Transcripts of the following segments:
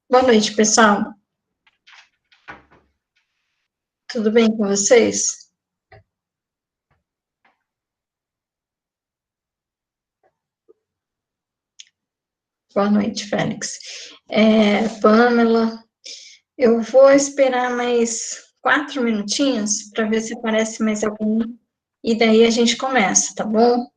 Boa noite, pessoal. Tudo bem com vocês? Boa noite, Félix. Pamela, eu vou esperar mais 4 minutinhos para ver se aparece mais alguém, e daí a gente começa, tá bom?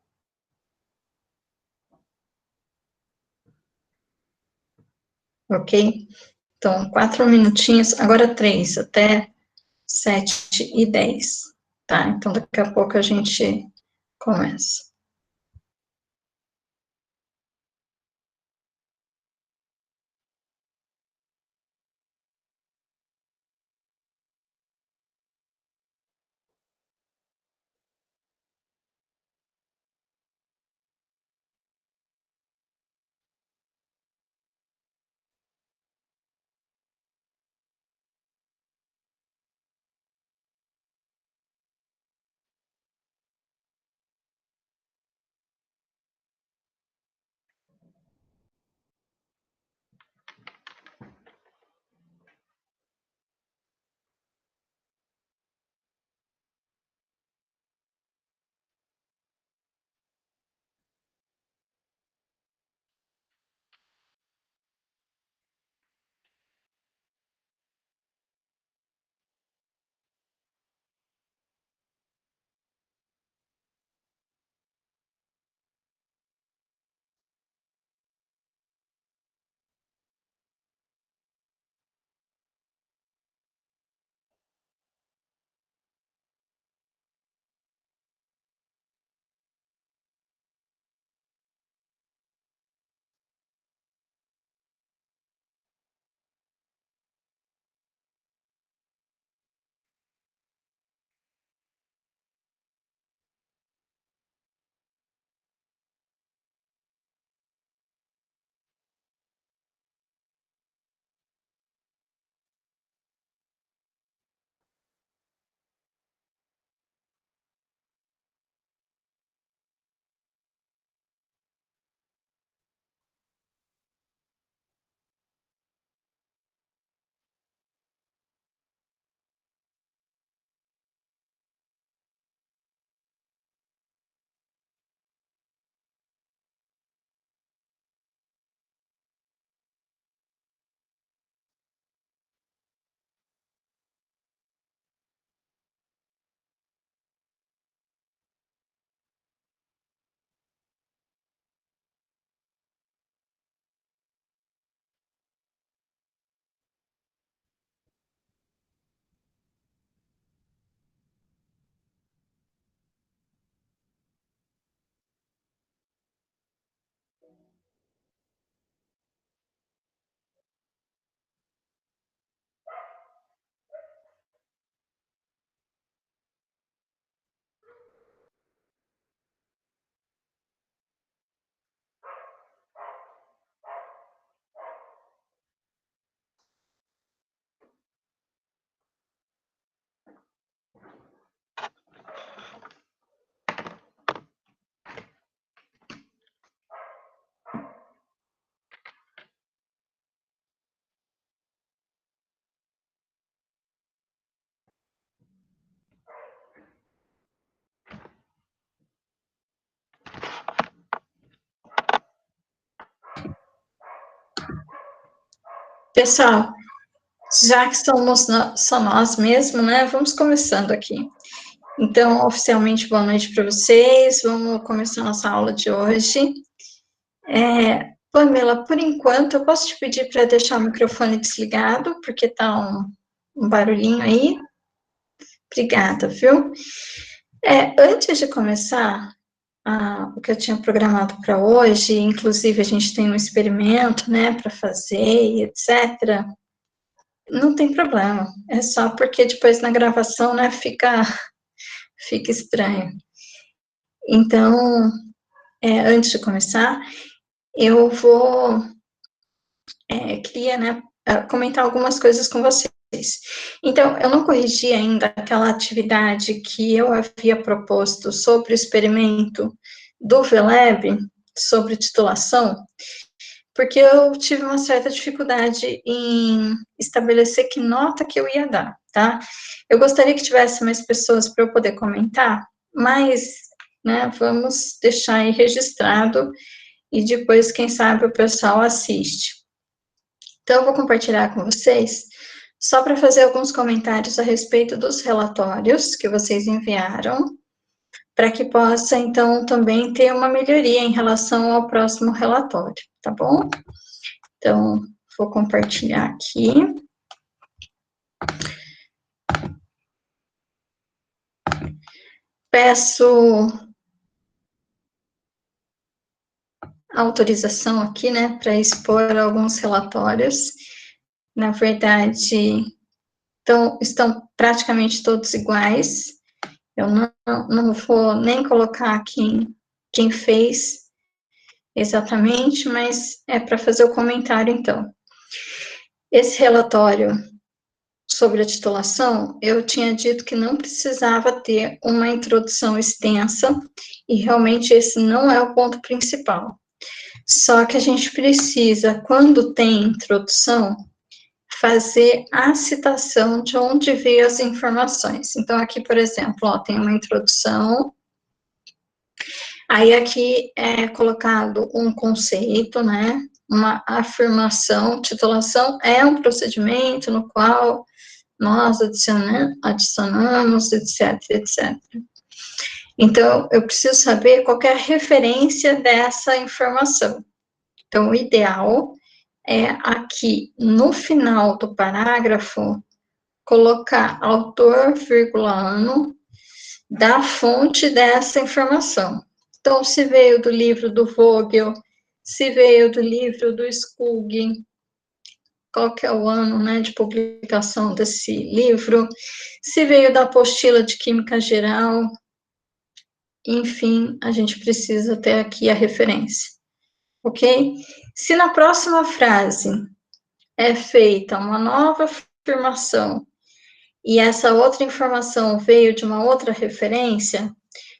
Ok? Então, 4 minutinhos, agora 3, até 7h10, tá? Então, daqui a pouco a gente começa. Pessoal, já que somos só nós mesmo, né? Vamos começando aqui. Então, oficialmente, boa noite para vocês. Vamos começar nossa aula de hoje. Pamela, por enquanto, eu posso te pedir para deixar o microfone desligado, porque está um barulhinho aí. Obrigada, viu? Antes de começar o que eu tinha programado para hoje, inclusive a gente tem um experimento, né, para fazer e etc., não tem problema, é só porque depois na gravação, né, fica estranho. Então, antes de começar, eu queria, né, comentar algumas coisas com vocês. Então, eu não corrigi ainda aquela atividade que eu havia proposto sobre o experimento do VLab, sobre titulação, porque eu tive uma certa dificuldade em estabelecer que nota que eu ia dar, tá? Eu gostaria que tivesse mais pessoas para eu poder comentar, mas, né, vamos deixar aí registrado e depois, quem sabe, o pessoal assiste. Então, eu vou compartilhar com vocês, só para fazer alguns comentários a respeito dos relatórios que vocês enviaram, para que possa, então, também ter uma melhoria em relação ao próximo relatório, tá bom? Então, vou compartilhar aqui. Peço autorização aqui, né, para expor alguns relatórios. Na verdade, então, estão praticamente todos iguais. Eu não vou nem colocar quem fez exatamente, mas é para fazer o comentário, então. Esse relatório sobre a titulação, eu tinha dito que não precisava ter uma introdução extensa, e realmente esse não é o ponto principal. Só que a gente precisa, quando tem introdução, fazer a citação de onde veio as informações. Então, aqui, por exemplo, ó, tem uma introdução, aí aqui é colocado um conceito, né, uma afirmação, titulação é um procedimento no qual nós adicionamos, etc, etc. Então, eu preciso saber qual é a referência dessa informação. Então, o ideal é aqui, no final do parágrafo, colocar autor, vírgula, ano, da fonte dessa informação. Então, se veio do livro do Vogel, se veio do livro do Skugg, qual que é o ano, né, de publicação desse livro, se veio da apostila de Química Geral, enfim, a gente precisa ter aqui a referência, ok? Se na próxima frase é feita uma nova afirmação e essa outra informação veio de uma outra referência,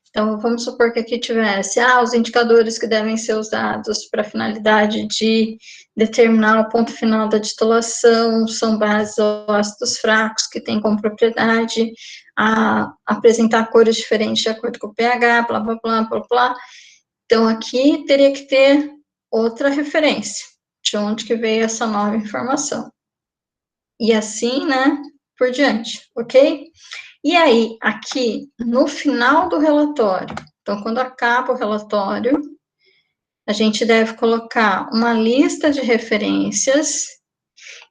então, vamos supor que aqui tivesse, os indicadores que devem ser usados para a finalidade de determinar o ponto final da titulação são bases ou ácidos fracos, que têm como propriedade apresentar cores diferentes de acordo com o pH, blá, blá, blá, blá, blá. Então, aqui teria que ter outra referência, de onde que veio essa nova informação. E assim, né, por diante, ok? E aí, aqui, no final do relatório, então, quando acaba o relatório, a gente deve colocar uma lista de referências,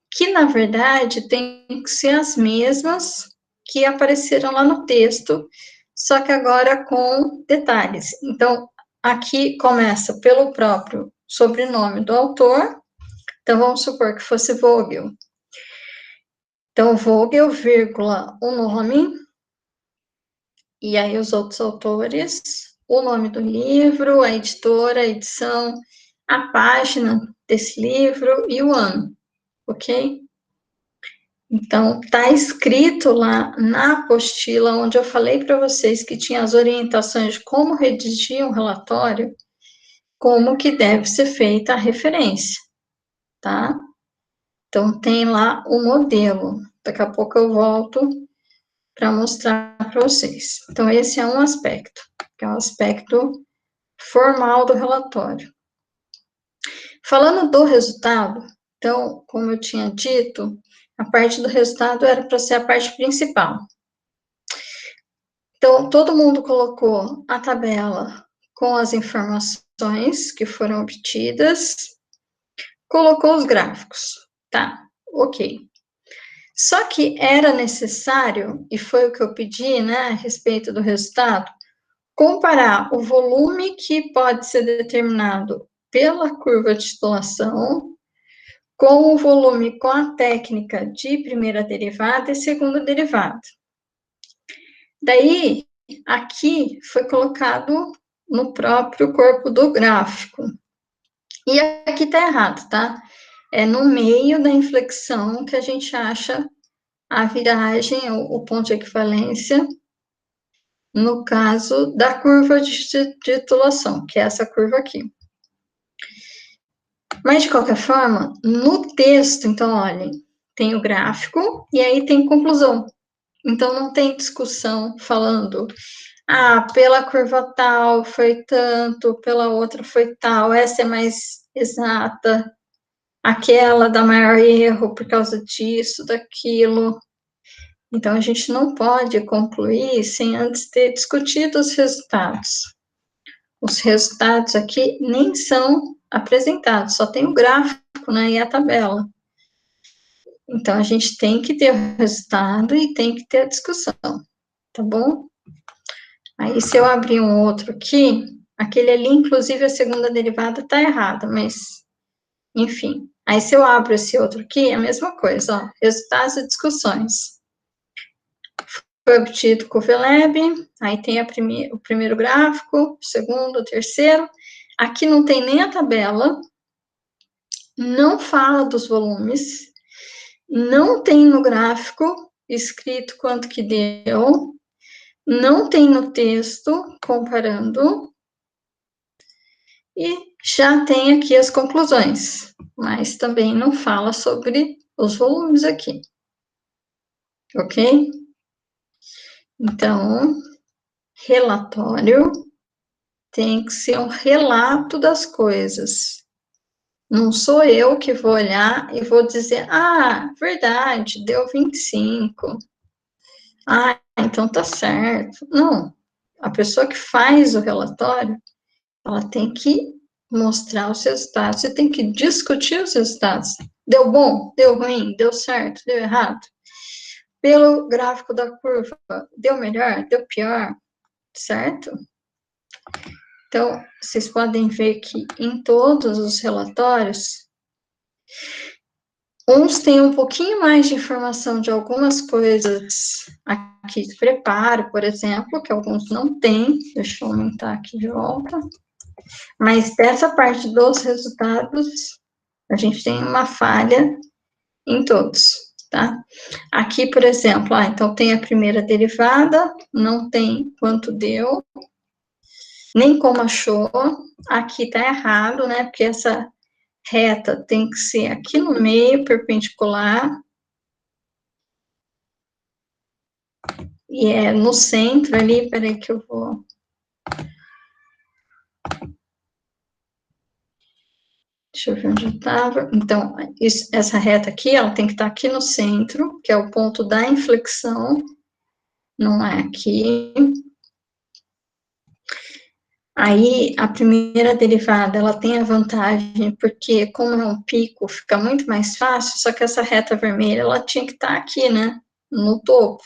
que, na verdade, tem que ser as mesmas que apareceram lá no texto, só que agora com detalhes. Então, aqui começa pelo próprio sobrenome do autor, então, vamos supor que fosse Vogel. Então, Vogel, vírgula, o nome, e aí os outros autores, o nome do livro, a editora, a edição, a página desse livro e o ano, ok? Então, tá escrito lá na apostila, onde eu falei para vocês que tinha as orientações de como redigir um relatório, como que deve ser feita a referência, tá? Então, tem lá o modelo. Daqui a pouco eu volto para mostrar para vocês. Então, esse é um aspecto, que é o aspecto formal do relatório. Falando do resultado, então, como eu tinha dito, a parte do resultado era para ser a parte principal. Então, todo mundo colocou a tabela com as informações que foram obtidas, colocou os gráficos, tá, ok. Só que era necessário, e foi o que eu pedi, né, a respeito do resultado, comparar o volume que pode ser determinado pela curva de titulação com o volume com a técnica de primeira derivada e segunda derivada. Daí, aqui foi colocado no próprio corpo do gráfico. E aqui está errado, tá? É no meio da inflexão que a gente acha a viragem, o ponto de equivalência, no caso da curva de titulação, que é essa curva aqui. Mas, de qualquer forma, no texto, então, olhem, tem o gráfico e aí tem conclusão. Então, não tem discussão falando, pela curva tal foi tanto, pela outra foi tal, essa é mais exata, aquela dá maior erro por causa disso, daquilo. Então, a gente não pode concluir sem antes ter discutido os resultados. Os resultados aqui nem são apresentados, só tem o gráfico, né, e a tabela. Então, a gente tem que ter o resultado e tem que ter a discussão, tá bom? Aí, se eu abrir um outro aqui, aquele ali, inclusive, a segunda derivada está errada, mas, enfim. Aí, se eu abro esse outro aqui, é a mesma coisa, ó, resultados e discussões. Foi obtido com o VLab, aí tem o primeiro gráfico, o segundo, o terceiro. Aqui não tem nem a tabela, não fala dos volumes, não tem no gráfico escrito quanto que deu, não tem no texto comparando, e já tem aqui as conclusões, mas também não fala sobre os volumes aqui, ok? Então, relatório tem que ser um relato das coisas. Não sou eu que vou olhar e vou dizer, verdade, deu 25. Então tá certo. Não. A pessoa que faz o relatório, ela tem que mostrar os resultados, você tem que discutir os resultados. Deu bom? Deu ruim? Deu certo? Deu errado? Pelo gráfico da curva, deu melhor? Deu pior? Certo? Então, vocês podem ver que em todos os relatórios, uns têm um pouquinho mais de informação de algumas coisas aqui de preparo, por exemplo, que alguns não têm. Deixa eu aumentar aqui de volta. Mas dessa parte dos resultados, a gente tem uma falha em todos, tá? Aqui, por exemplo, então tem a primeira derivada, não tem quanto deu, nem como achou. Aqui tá errado, né? Porque essa reta tem que ser aqui no meio, perpendicular. E é no centro ali, peraí que eu vou... Deixa eu ver onde eu estava. Então, essa reta aqui, ela tem que estar aqui no centro, que é o ponto da inflexão, não é aqui. Aí, a primeira derivada, ela tem a vantagem, porque como é um pico, fica muito mais fácil, só que essa reta vermelha, ela tinha que estar aqui, né, no topo.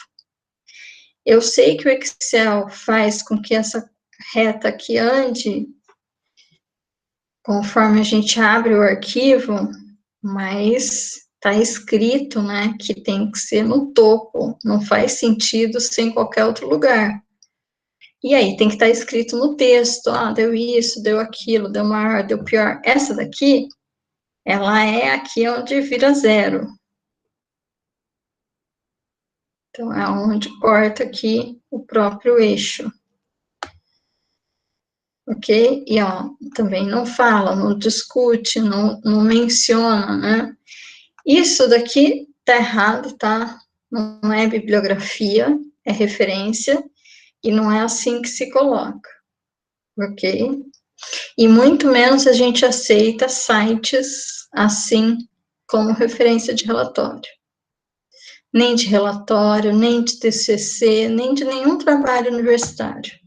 Eu sei que o Excel faz com que essa reta aqui ande, conforme a gente abre o arquivo, mas está escrito, né, que tem que ser no topo, não faz sentido ser em qualquer outro lugar. E aí, tem que estar escrito no texto, deu isso, deu aquilo, deu maior, deu pior. Essa daqui, ela é aqui onde vira zero. Então, é onde corta aqui o próprio eixo. Ok? E, também não fala, não discute, não menciona, né? Isso daqui tá errado, tá? Não é bibliografia, é referência, e não é assim que se coloca, ok? E muito menos a gente aceita sites assim como referência de relatório. Nem de relatório, nem de TCC, nem de nenhum trabalho universitário.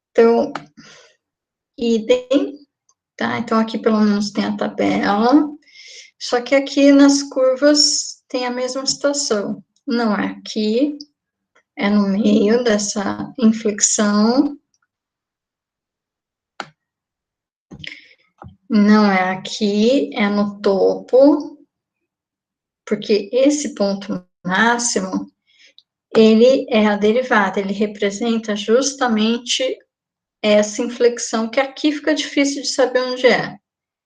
Então, idem, tá? Então, aqui pelo menos tem a tabela, só que aqui nas curvas tem a mesma situação. Não é aqui, é no meio dessa inflexão. Não é aqui, é no topo, porque esse ponto máximo, ele é a derivada, ele representa justamente essa inflexão, que aqui fica difícil de saber onde é,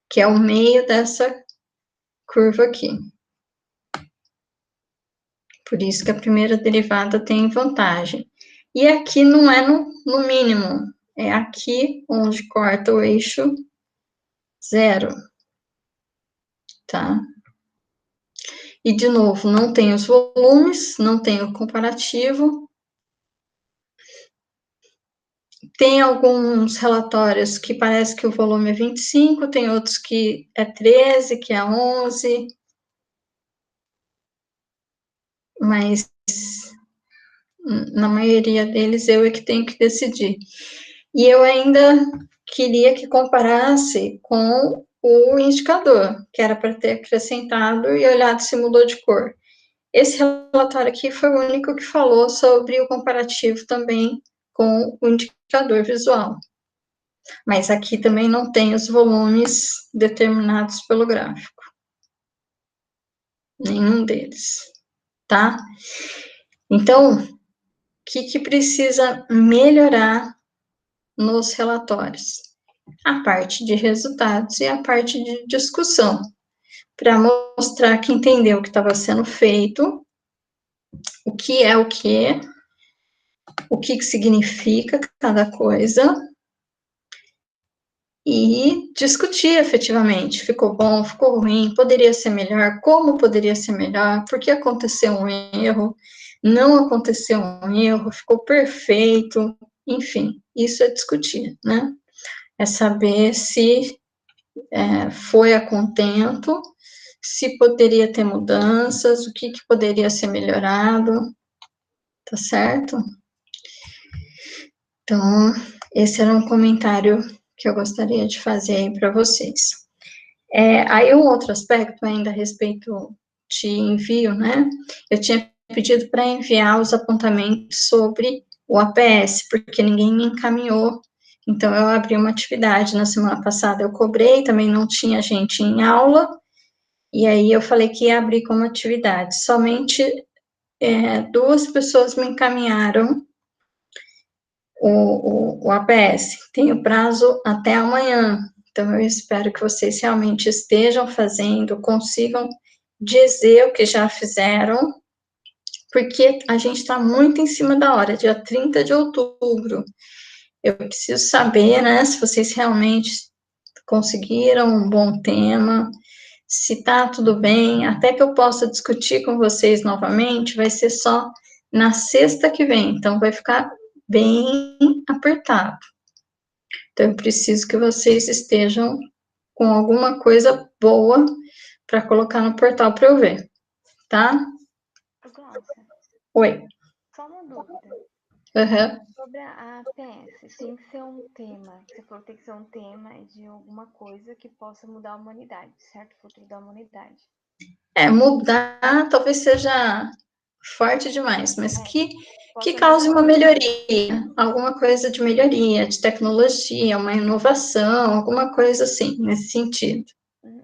que é o meio dessa curva aqui. Por isso que a primeira derivada tem vantagem. E aqui não é no mínimo, é aqui onde corta o eixo zero, tá? E, de novo, não tem os volumes, não tem o comparativo. Tem alguns relatórios que parece que o volume é 25, tem outros que é 13, que é 11, mas na maioria deles eu é que tenho que decidir. E eu ainda queria que comparasse com o indicador, que era para ter acrescentado e olhado se mudou de cor. Esse relatório aqui foi o único que falou sobre o comparativo também com o indicador visual. Mas aqui também não tem os volumes determinados pelo gráfico. Nenhum deles, tá? Então, o que precisa melhorar nos relatórios? A parte de resultados e a parte de discussão, para mostrar que entendeu o que estava sendo feito, o que é o que significa cada coisa, e discutir efetivamente, ficou bom, ficou ruim, poderia ser melhor, como poderia ser melhor, por que aconteceu um erro, não aconteceu um erro, ficou perfeito, enfim, isso é discutir, né? É saber se foi a contento, se poderia ter mudanças, o que poderia ser melhorado, tá certo? Então, esse era um comentário que eu gostaria de fazer aí para vocês. Aí um outro aspecto ainda a respeito de envio, né? Eu tinha pedido para enviar os apontamentos sobre o APS, porque ninguém me encaminhou. Então, eu abri uma atividade na semana passada, eu cobrei, também não tinha gente em aula, e aí eu falei que ia abrir como atividade. Somente 2 pessoas me encaminharam o APS. Tem o prazo até amanhã. Então, eu espero que vocês realmente estejam fazendo, consigam dizer o que já fizeram, porque a gente está muito em cima da hora, dia 30 de outubro. Eu preciso saber, né, se vocês realmente conseguiram um bom tema, se tá tudo bem, até que eu possa discutir com vocês novamente, vai ser só na sexta que vem, então vai ficar bem apertado. Então, eu preciso que vocês estejam com alguma coisa boa para colocar no portal para eu ver, tá? Glaucia, Oi. só uma dúvida. Sobre a APS, tem que ser um tema, você falou que tem que ser um tema de alguma coisa que possa mudar a humanidade, certo? O futuro da humanidade. Mudar talvez seja forte demais, mas que Possa cause uma melhorar. melhoria, alguma coisa de melhoria, de tecnologia, uma inovação, alguma coisa assim, nesse sentido.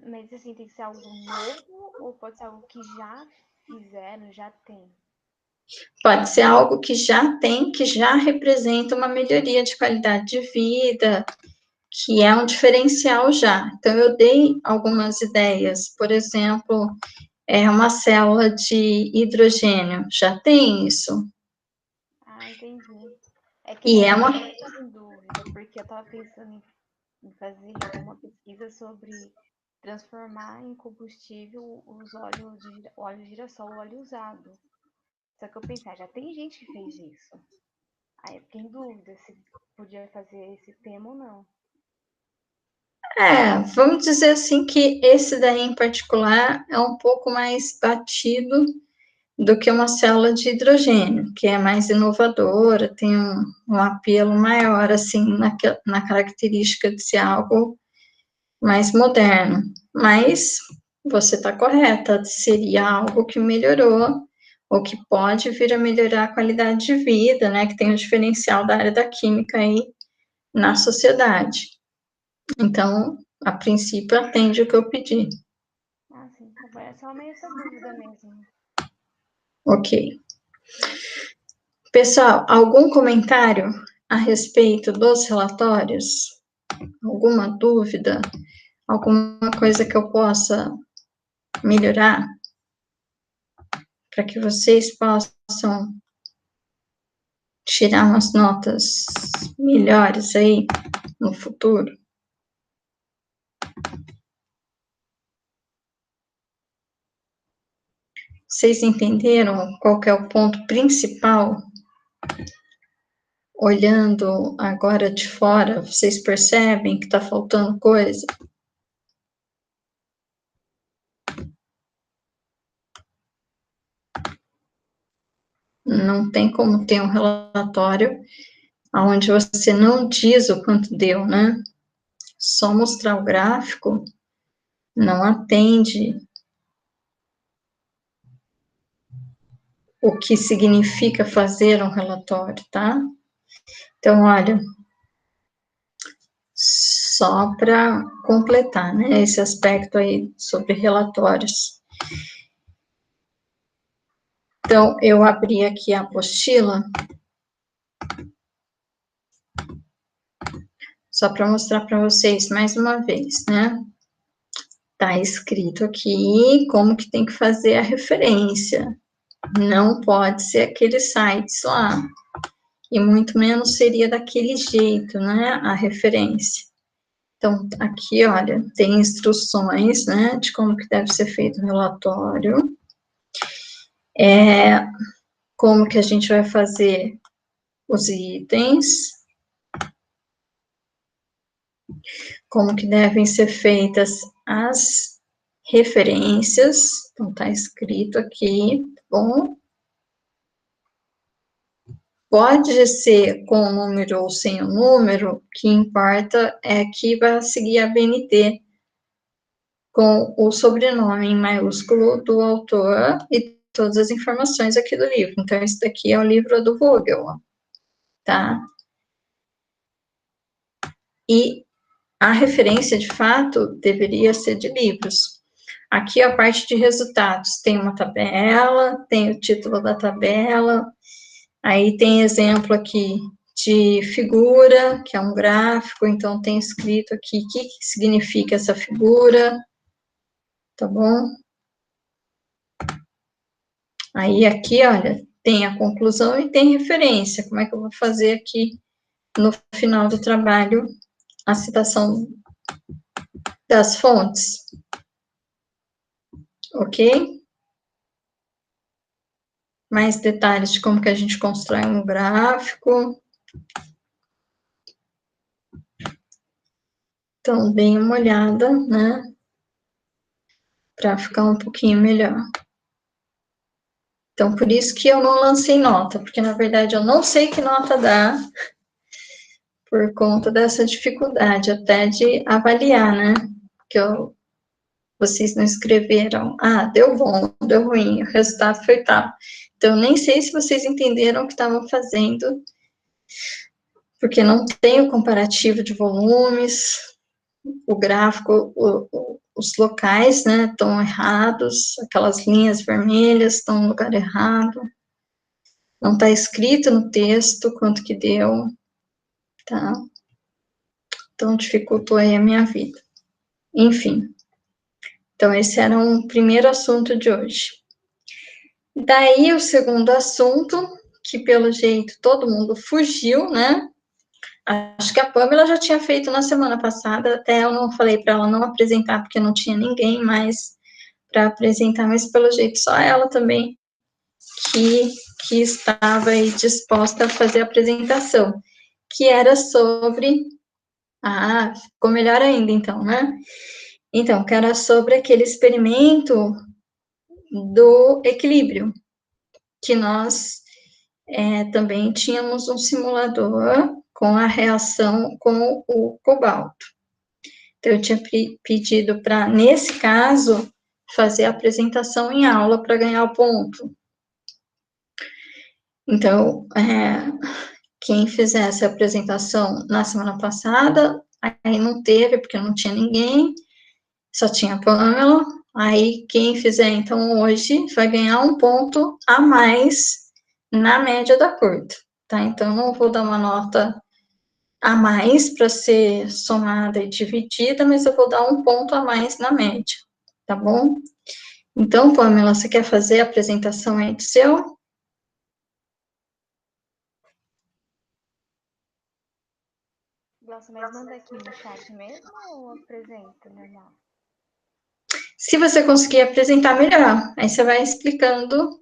Mas assim, tem que ser algo novo ou pode ser algo que já fizeram, já tem? Pode ser algo que já tem, que já representa uma melhoria de qualidade de vida, que é um diferencial já. Então, eu dei algumas ideias, por exemplo, uma célula de hidrogênio, já tem isso. Ah, entendi. É que E é uma. eu estava em dúvida, porque eu estava pensando em fazer uma pesquisa sobre transformar em combustível os óleos de óleo de girassol, o óleo usado. Só que eu pensei, já tem gente que fez isso. Aí eu fiquei em dúvida se podia fazer esse tema ou não. Vamos dizer assim que esse daí em particular é um pouco mais batido do que uma célula de hidrogênio, que é mais inovadora, tem um apelo maior, assim, na característica de ser algo mais moderno. Mas você está correta, seria algo que melhorou, ou que pode vir a melhorar a qualidade de vida, né, que tem um diferencial da área da química aí na sociedade. Então, a princípio, atende o que eu pedi. Ah, sim, tá bom. É só meio essa dúvida mesmo. Ok. Pessoal, algum comentário a respeito dos relatórios? Alguma dúvida? Alguma coisa que eu possa melhorar? para que vocês possam tirar umas notas melhores aí no futuro. Vocês entenderam qual que é o ponto principal? Olhando agora de fora, vocês percebem que está faltando coisa? Não tem como ter um relatório onde você não diz o quanto deu, né? Só mostrar o gráfico não atende o que significa fazer um relatório, tá? Então, olha, só para completar, né, esse aspecto aí sobre relatórios. Então, eu abri aqui a apostila, só para mostrar para vocês mais uma vez, né? Tá escrito aqui como que tem que fazer a referência. Não pode ser aqueles sites lá. E muito menos seria daquele jeito, né, a referência. Então, aqui, olha, tem instruções, né, de como que deve ser feito o relatório. Como que a gente vai fazer os itens. Como que devem ser feitas as referências. Então, tá escrito aqui, tá bom? Pode ser com o número ou sem o número, o que importa é que vai seguir a BNT com o sobrenome em maiúsculo do autor e todas as informações aqui do livro. Então, esse daqui é o livro do Vogel, tá? E a referência, de fato, deveria ser de livros. Aqui, a parte de resultados, tem uma tabela, tem o título da tabela, aí tem exemplo aqui de figura, que é um gráfico, então tem escrito aqui o que significa essa figura, tá bom? Aí aqui, olha, tem a conclusão e tem referência. Como é que eu vou fazer aqui no final do trabalho a citação das fontes? Ok? Mais detalhes de como que a gente constrói um gráfico. Então, deem uma olhada, né? Para ficar um pouquinho melhor. Então, por isso que eu não lancei nota, porque, na verdade, eu não sei que nota dá, por conta dessa dificuldade até de avaliar, né? Que vocês não escreveram, deu bom, deu ruim, o resultado foi tal. Então, nem sei se vocês entenderam o que estavam fazendo, porque não tem o comparativo de volumes, o gráfico, os locais, né, estão errados, aquelas linhas vermelhas estão no lugar errado, não está escrito no texto quanto que deu, tá? Então, dificultou aí a minha vida. Enfim, então esse era um primeiro assunto de hoje. Daí, o segundo assunto, que pelo jeito todo mundo fugiu, né? Acho que a Pamela já tinha feito na semana passada, até eu não falei para ela não apresentar, porque não tinha ninguém mais para apresentar, mas pelo jeito só ela também que estava aí disposta a fazer a apresentação, que era sobre... ficou melhor ainda então, né? Então, que era sobre aquele experimento do equilíbrio, que nós também tínhamos um simulador com a reação com o cobalto. Então, eu tinha pedido para, nesse caso, fazer a apresentação em aula para ganhar o ponto. Então, quem fizesse a apresentação na semana passada, aí não teve, porque não tinha ninguém, só tinha a Pamela. Aí, quem fizer, então, hoje, vai ganhar um ponto a mais na média da curta, tá? Então, não vou dar uma nota a mais para ser somada e dividida, mas eu vou dar um ponto a mais na média, tá bom? Então, Pamela, você quer fazer a apresentação aí do seu? Nossa, mas manda aqui no chat mesmo ou apresenta normal? Se você conseguir apresentar melhor, aí você vai explicando.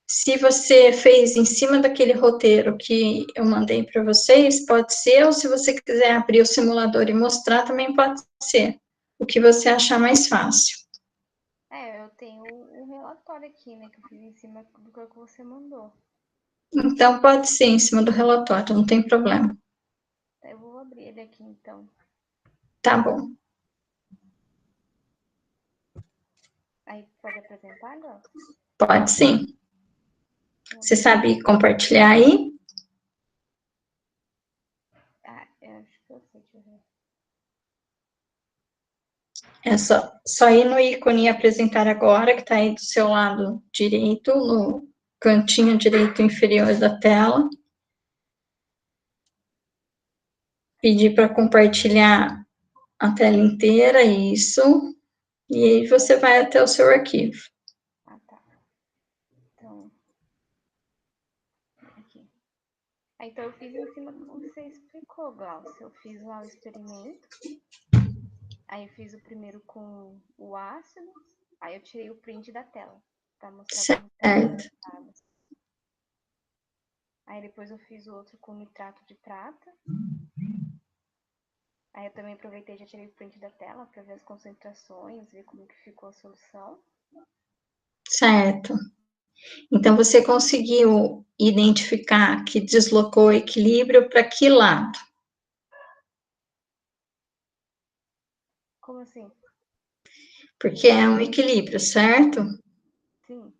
Se você fez em cima daquele roteiro que eu mandei para vocês, pode ser, ou se você quiser abrir o simulador e mostrar, também pode ser. O que você achar mais fácil. Eu tenho um relatório aqui, né, que eu fiz em cima do que você mandou. Então, pode ser em cima do relatório, não tem problema. Eu vou abrir ele aqui, então. Tá bom. Aí, pode apresentar agora? Pode sim. Vou Você abrir. sabe compartilhar aí? Eu acho que eu sei, deixa eu ver. É só ir no ícone apresentar agora, que está aí do seu lado direito, no cantinho direito inferior da tela. Pedir para compartilhar a tela inteira, isso. E aí você vai até o seu arquivo. Tá. Então, aqui. Então, eu fiz em cima do que você explicou, Glaucio. Eu fiz lá o experimento. Aí, eu fiz o primeiro com o ácido. Aí, eu tirei o print da tela para mostrar como estava o Certo. resultado. Aí, depois eu fiz o outro com nitrato de prata. Aí, eu também aproveitei e já tirei o print da tela para ver as concentrações, ver como que ficou a solução. Certo. Então, você conseguiu identificar que deslocou o equilíbrio para que lado? Como assim? Porque é um equilíbrio, certo? Sim.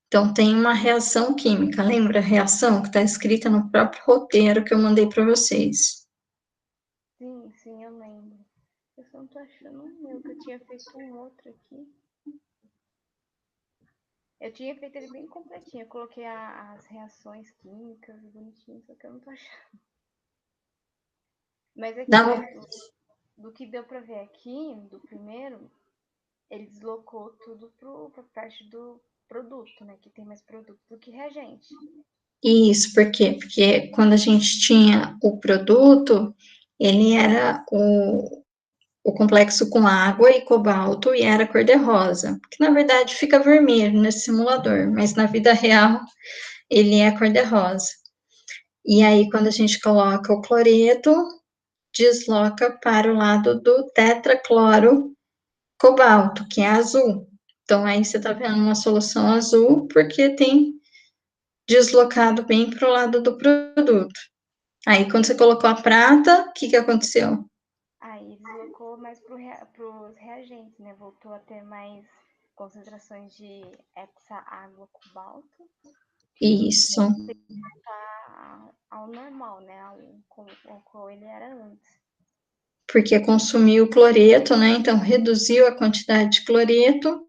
Então, tem uma reação química. Lembra a reação que está escrita no próprio roteiro que eu mandei para vocês? Sim, eu lembro. Eu só não tô achando o meu, que eu tinha feito um outro aqui. Eu tinha feito ele bem completinho. Eu coloquei as reações químicas bonitinho, só que eu não tô achando. Mas Dá aqui, ó, uma... do que deu pra ver aqui, do primeiro, ele deslocou tudo pra parte do produto, né? Que tem mais produto do que reagente. Isso, por quê? Porque quando a gente tinha o produto, ele era o complexo com água e cobalto e era cor-de-rosa, que na verdade fica vermelho nesse simulador, mas na vida real ele é cor-de-rosa. E aí, quando a gente coloca o cloreto, desloca para o lado do tetracloro cobalto, que é azul. Então, aí você está vendo uma solução azul, porque tem deslocado bem para o lado do produto. Aí, quando você colocou a prata, o que aconteceu? Aí deslocou mais pros reagentes, né? Voltou a ter mais concentrações de hexa-água cobalto. Isso, Tá ao normal, né? Ao qual ele era antes. porque consumiu cloreto, né? Então, reduziu a quantidade de cloreto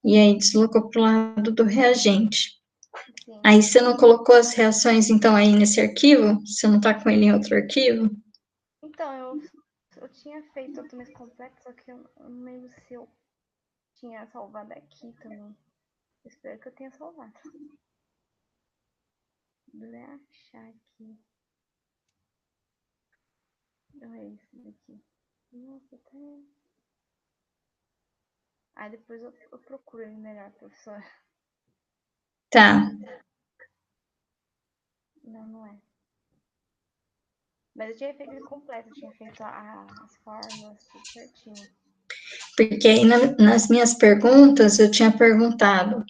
e aí deslocou para o lado do reagente. Sim. Aí você não colocou as reações, então, aí nesse arquivo? Você não está com ele em outro arquivo? Então, eu tinha feito outro mais complexo, só que eu não lembro se eu tinha salvado aqui também. Espero que eu tenha salvado. Vou achar aqui. Não é esse daqui. Nossa, tá. Aí depois eu procuro ele melhor, professor. Tá. Não é. Mas eu tinha feito ele completo, eu tinha feito as fórmulas, tudo certinho. Porque aí nas minhas perguntas eu tinha perguntado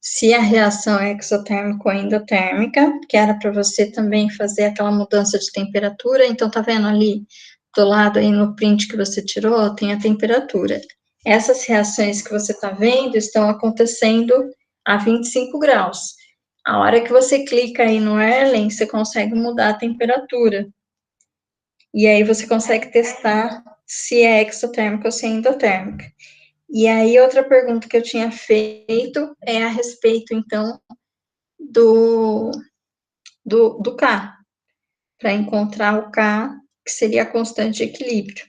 se a reação é exotérmica ou endotérmica, que era para você também fazer aquela mudança de temperatura. Então, tá vendo ali do lado aí no print que você tirou, tem a temperatura. Essas reações que você está vendo estão acontecendo a 25 graus. A hora que você clica aí no Erlen, você consegue mudar a temperatura. E aí você consegue testar se é exotérmica ou se é endotérmica. E aí, outra pergunta que eu tinha feito é a respeito, então, do K, para encontrar o K, que seria a constante de equilíbrio.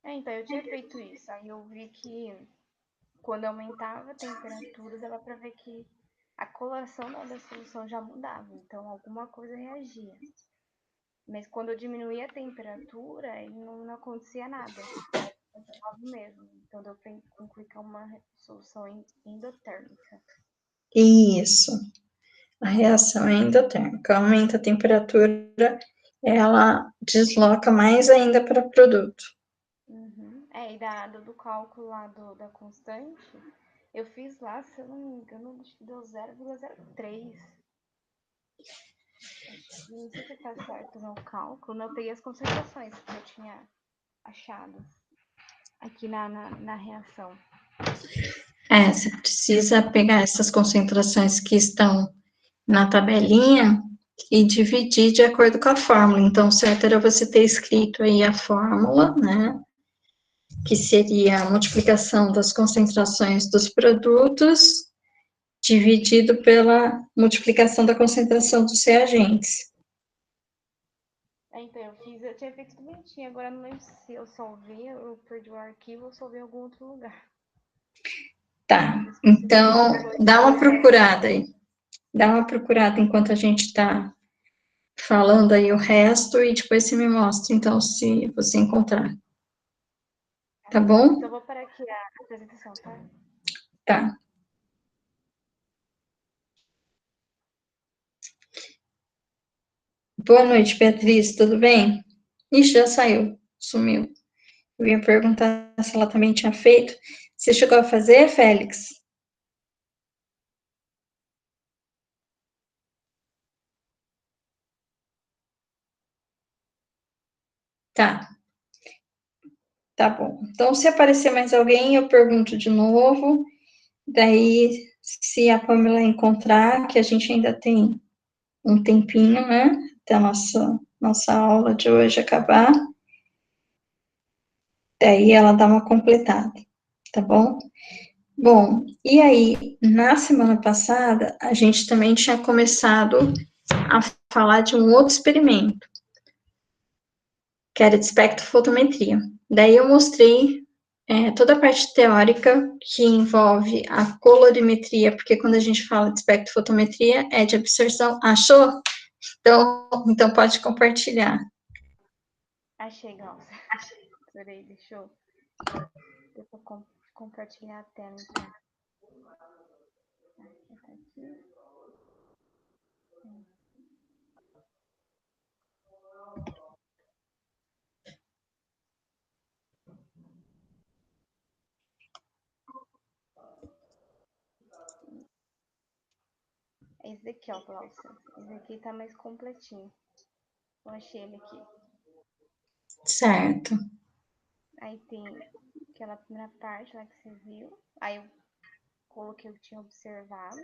Então, eu tinha feito isso. Aí eu vi que quando aumentava a temperatura, dava para ver que a coloração da solução já mudava. Então, alguma coisa reagia. Mas quando eu diminuía a temperatura, ele não acontecia nada. Continuava o mesmo. Então, deu para concluir que é uma solução endotérmica. Isso. A reação é endotérmica. Aumenta a temperatura, ela desloca mais ainda para o produto. Uhum. E do cálculo lá da constante, eu fiz lá, se eu não me engano, acho que deu 0,03. Não sei se tá certo no cálculo, não. Eu peguei as concentrações que eu tinha achado aqui na reação. Você precisa pegar essas concentrações que estão na tabelinha e dividir de acordo com a fórmula. Então, o certo era você ter escrito aí a fórmula, né? Que seria a multiplicação das concentrações dos produtos dividido pela multiplicação da concentração dos reagentes. Então, eu tinha feito tudo bonitinho, agora não lembro se eu salvei, eu perdi o arquivo ou salvei em algum outro lugar. Tá, então dá uma procurada aí. Dá uma procurada enquanto a gente está falando aí o resto e depois você me mostra, então, se você encontrar. Tá bom? Então, eu vou parar aqui a apresentação, tá? Tá. Boa noite, Beatriz, tudo bem? Ixi, já saiu, sumiu. Eu ia perguntar se ela também tinha feito. Você chegou a fazer, Félix? Tá, tá bom. Então, se aparecer mais alguém, eu pergunto de novo. Daí, se a Pamela encontrar, que a gente ainda tem um tempinho, né? Até a nossa aula de hoje acabar. Daí ela dá uma completada, tá bom? Bom, e aí, na semana passada, a gente também tinha começado a falar de um outro experimento, que era de espectrofotometria. Daí eu mostrei toda a parte teórica que envolve a colorimetria, porque quando a gente fala de espectrofotometria é de absorção. Achou? Então pode compartilhar. Achei, Glaucia. Peraí, deixa eu compartilhar a tela, então. Tá aqui. Esse daqui, ó, Glaucia. Esse aqui tá mais completinho. Eu achei ele aqui. Certo. Aí tem aquela primeira parte lá que você viu. Aí eu coloquei o que eu tinha observado.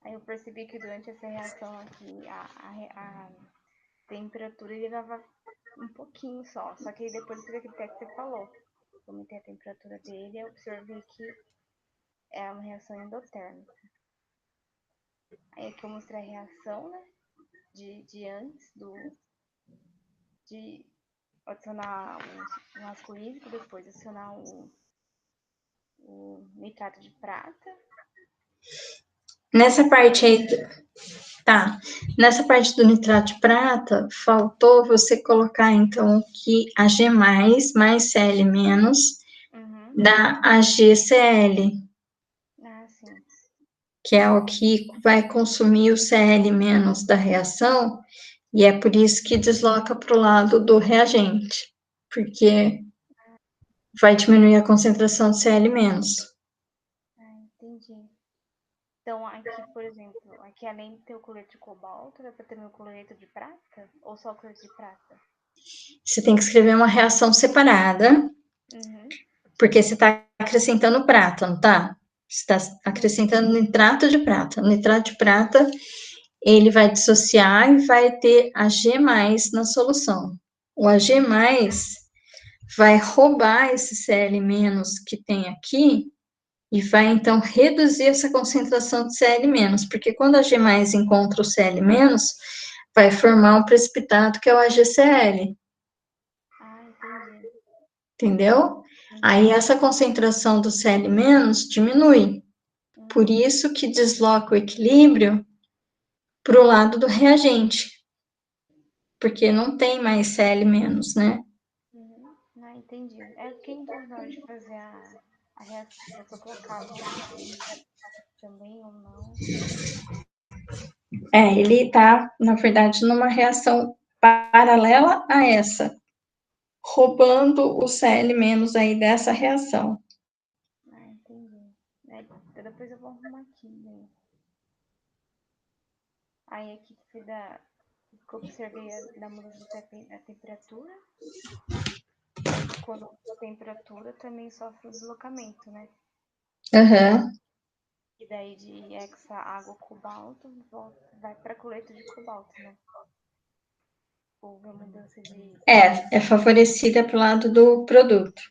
Aí eu percebi que durante essa reação aqui, a temperatura elevava um pouquinho só. Só que aí depois teve aquele que você falou. Eu aumentei a temperatura dele e eu observei que é uma reação endotérmica. Aí aqui eu mostrei a reação, né? De antes de adicionar o ácido hídrico, depois adicionar o nitrato de prata. Nessa parte aí, tá. Nessa parte do nitrato de prata, faltou você colocar, então, que a G+, mais Cl-, dá a GCl, Ah, sim. que é o que vai consumir o Cl- da reação, e é por isso que desloca para o lado do reagente, porque vai diminuir a concentração de Cl-. Entendi. Então, aqui, por exemplo, aqui além de ter o cloreto de cobalto, vai para ter o cloreto de prata? Ou só o cloreto de prata? Você tem que escrever uma reação separada, porque você está acrescentando prata, não tá? Você está acrescentando nitrato de prata. O nitrato de prata, ele vai dissociar e vai ter Ag+, na solução. O Ag+, vai roubar esse Cl- que tem aqui e vai, então, reduzir essa concentração de Cl-, porque quando a G+ encontra o Cl-, vai formar um precipitado que é o AgCl. entendeu? Aí essa concentração do Cl- diminui. Por isso que desloca o equilíbrio para o lado do reagente, porque não tem mais Cl-, né? Ah, entendi. Eu fiquei em dúvida na hora de fazer a reação, se eu colocava o X também ou não. Ele está, na verdade, numa reação paralela a essa, roubando o Cl- aí dessa reação. Ah, entendi. Depois eu vou arrumar aqui, né? Aí aqui que eu observei da mudança da temperatura. Aí quando a temperatura também sofre o deslocamento, né? Aham. E daí de hexa água cobalto vai para cloreto de cobalto, né? Houve a mudança de. É favorecida pro lado do produto.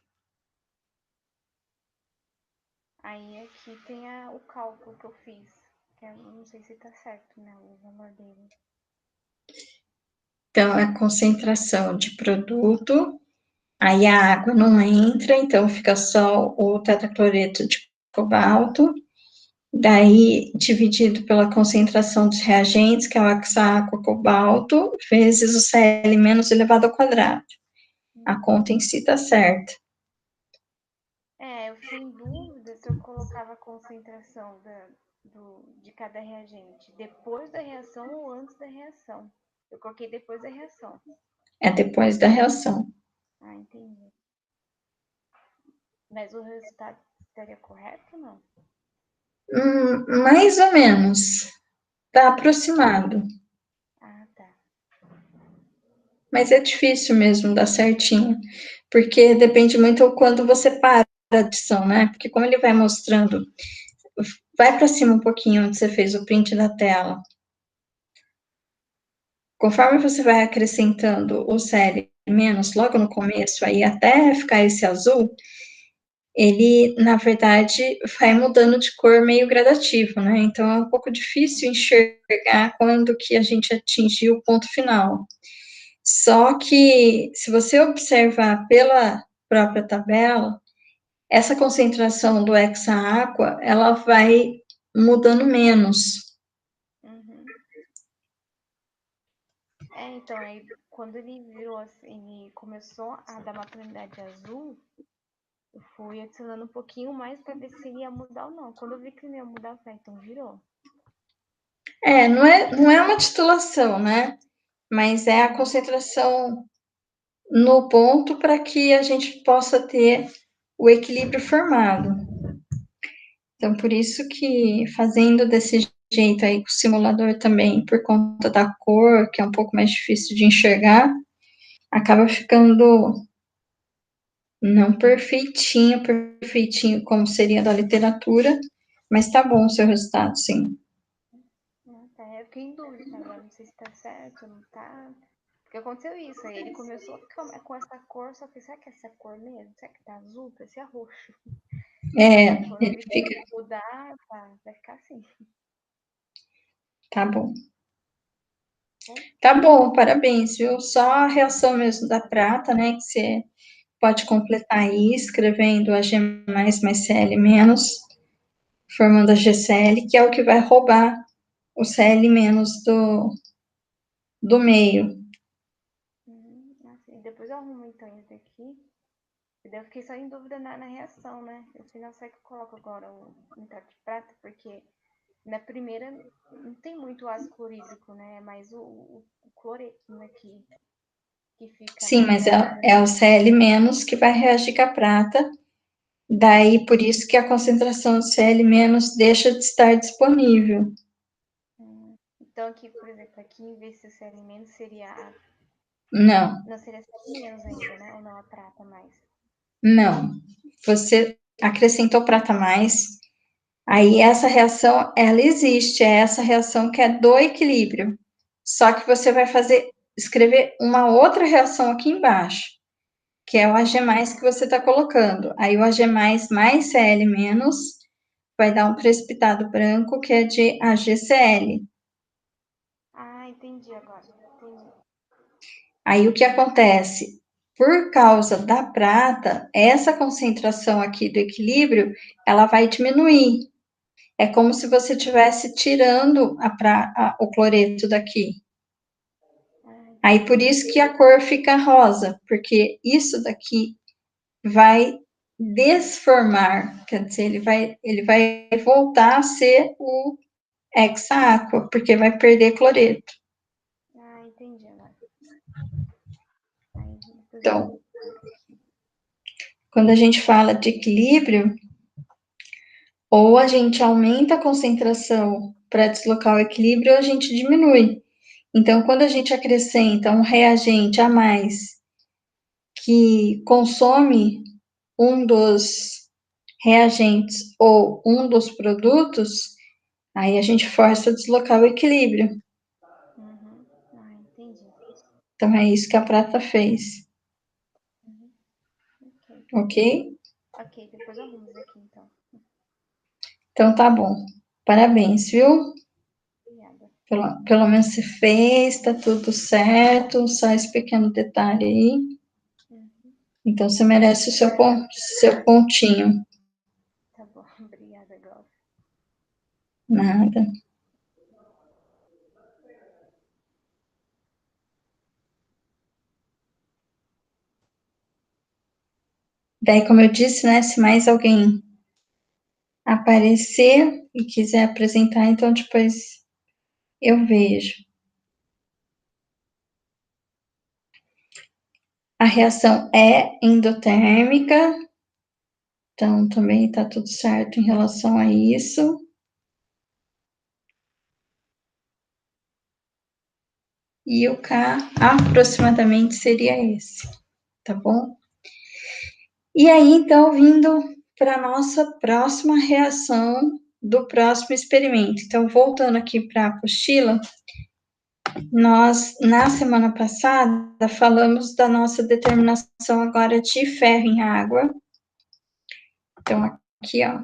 Aí aqui tem o cálculo que eu fiz, que eu não sei se tá certo, né? O valor dele. Então, a concentração de produto, aí a água não entra, então fica só o tetracloreto de cobalto, daí dividido pela concentração dos reagentes, que é o hexaágua cobalto, vezes o Cl- elevado ao quadrado. A conta em si está certa. Eu fiquei em dúvida se eu colocava a concentração de cada reagente depois da reação ou antes da reação. Eu coloquei depois da reação. É depois da reação. Ah, entendi. Mas o resultado estaria correto ou não? Mais ou menos. Está aproximado. Ah, tá. Mas é difícil mesmo dar certinho, porque depende muito quando você para a adição, né? Porque como ele vai mostrando, vai para cima um pouquinho onde você fez o print da tela. Conforme você vai acrescentando o Cl- logo no começo, aí até ficar esse azul, ele, na verdade, vai mudando de cor meio gradativo, né? Então, é um pouco difícil enxergar quando que a gente atingiu o ponto final. Só que, se você observar pela própria tabela, essa concentração do hexa-aqua, ela vai mudando menos. Uhum. Então, aí quando ele virou assim, ele começou a dar uma tonalidade azul, eu fui adicionando um pouquinho mais para ver se ele ia mudar ou não. Quando eu vi que ele ia mudar, eu falei, então virou. Não é uma titulação, né? Mas é a concentração no ponto para que a gente possa ter o equilíbrio formado. Então, por isso que fazendo desse jeito aí com o simulador também, por conta da cor, que é um pouco mais difícil de enxergar, acaba ficando não perfeitinho, perfeitinho como seria da literatura, mas tá bom o seu resultado, sim. Tá, eu fiquei em dúvida agora, não sei se tá certo ou não tá. Porque aconteceu isso, aí ele começou a ficar com essa cor, só que será que é essa cor mesmo? Será que tá azul? Parecia roxo. Aí quando eu Ele vi que fica, ia mudar, tá, vai ficar assim. tá bom. Bom, Tá bom, parabéns, viu? Só a reação mesmo da prata, né, que você pode completar aí, escrevendo a G mais Cl menos, formando a GCl, que é o que vai roubar o Cl menos do meio. assim, depois eu arrumo então esse daqui. E daí eu fiquei só em dúvida na reação, né? Eu falei, não sei que eu coloco agora o nitrato de prata, porque na primeira não tem muito ácido clorídrico, né? É mais o cloreto, né? Que fica Sim, mas mais. é o Cl menos que vai reagir com a prata, daí por isso que a concentração do Cl menos deixa de estar disponível. Então aqui, por exemplo, aqui em vez de ser menos seria. Não, Não, seria menos ainda, né? Ou não a prata mais. não. Você acrescentou prata mais, aí essa reação, ela existe, é essa reação que é do equilíbrio. Só que você vai escrever uma outra reação aqui embaixo, que é o Ag+, que você está colocando. Aí o Ag+, mais Cl-, vai dar um precipitado branco, que é de AgCl. Ah, entendi agora. Entendi. Aí o que acontece? por causa da prata, essa concentração aqui do equilíbrio, ela vai diminuir. É como se você estivesse tirando o cloreto daqui. Aí, por isso que a cor fica rosa, porque isso daqui vai desformar, quer dizer, ele vai voltar a ser o hexa-aqua, porque vai perder cloreto. Ah, entendi agora. Então, quando a gente fala de equilíbrio, ou a gente aumenta a concentração para deslocar o equilíbrio, ou a gente diminui. Então, quando a gente acrescenta um reagente a mais que consome um dos reagentes ou um dos produtos, aí a gente força a deslocar o equilíbrio. Uhum. Ah, entendi. Então, é isso que a prata fez. Uhum. Ok? Ok, depois eu arrumo isso aqui, então. Então, tá bom. Parabéns, viu? Obrigada. Pelo menos você fez, tá tudo certo, só esse pequeno detalhe aí. Uhum. Então, você merece o seu pontinho. Tá bom, obrigada, Glaucia. Nada. Daí, como eu disse, né, se mais alguém aparecer e quiser apresentar, então depois eu vejo. A reação é endotérmica, então também está tudo certo em relação a isso. E o K aproximadamente seria esse, tá bom? E aí, então, vindo para a nossa próxima reação do próximo experimento. Então, voltando aqui para a apostila, nós, na semana passada, falamos da nossa determinação agora de ferro em água. Então, aqui, ó.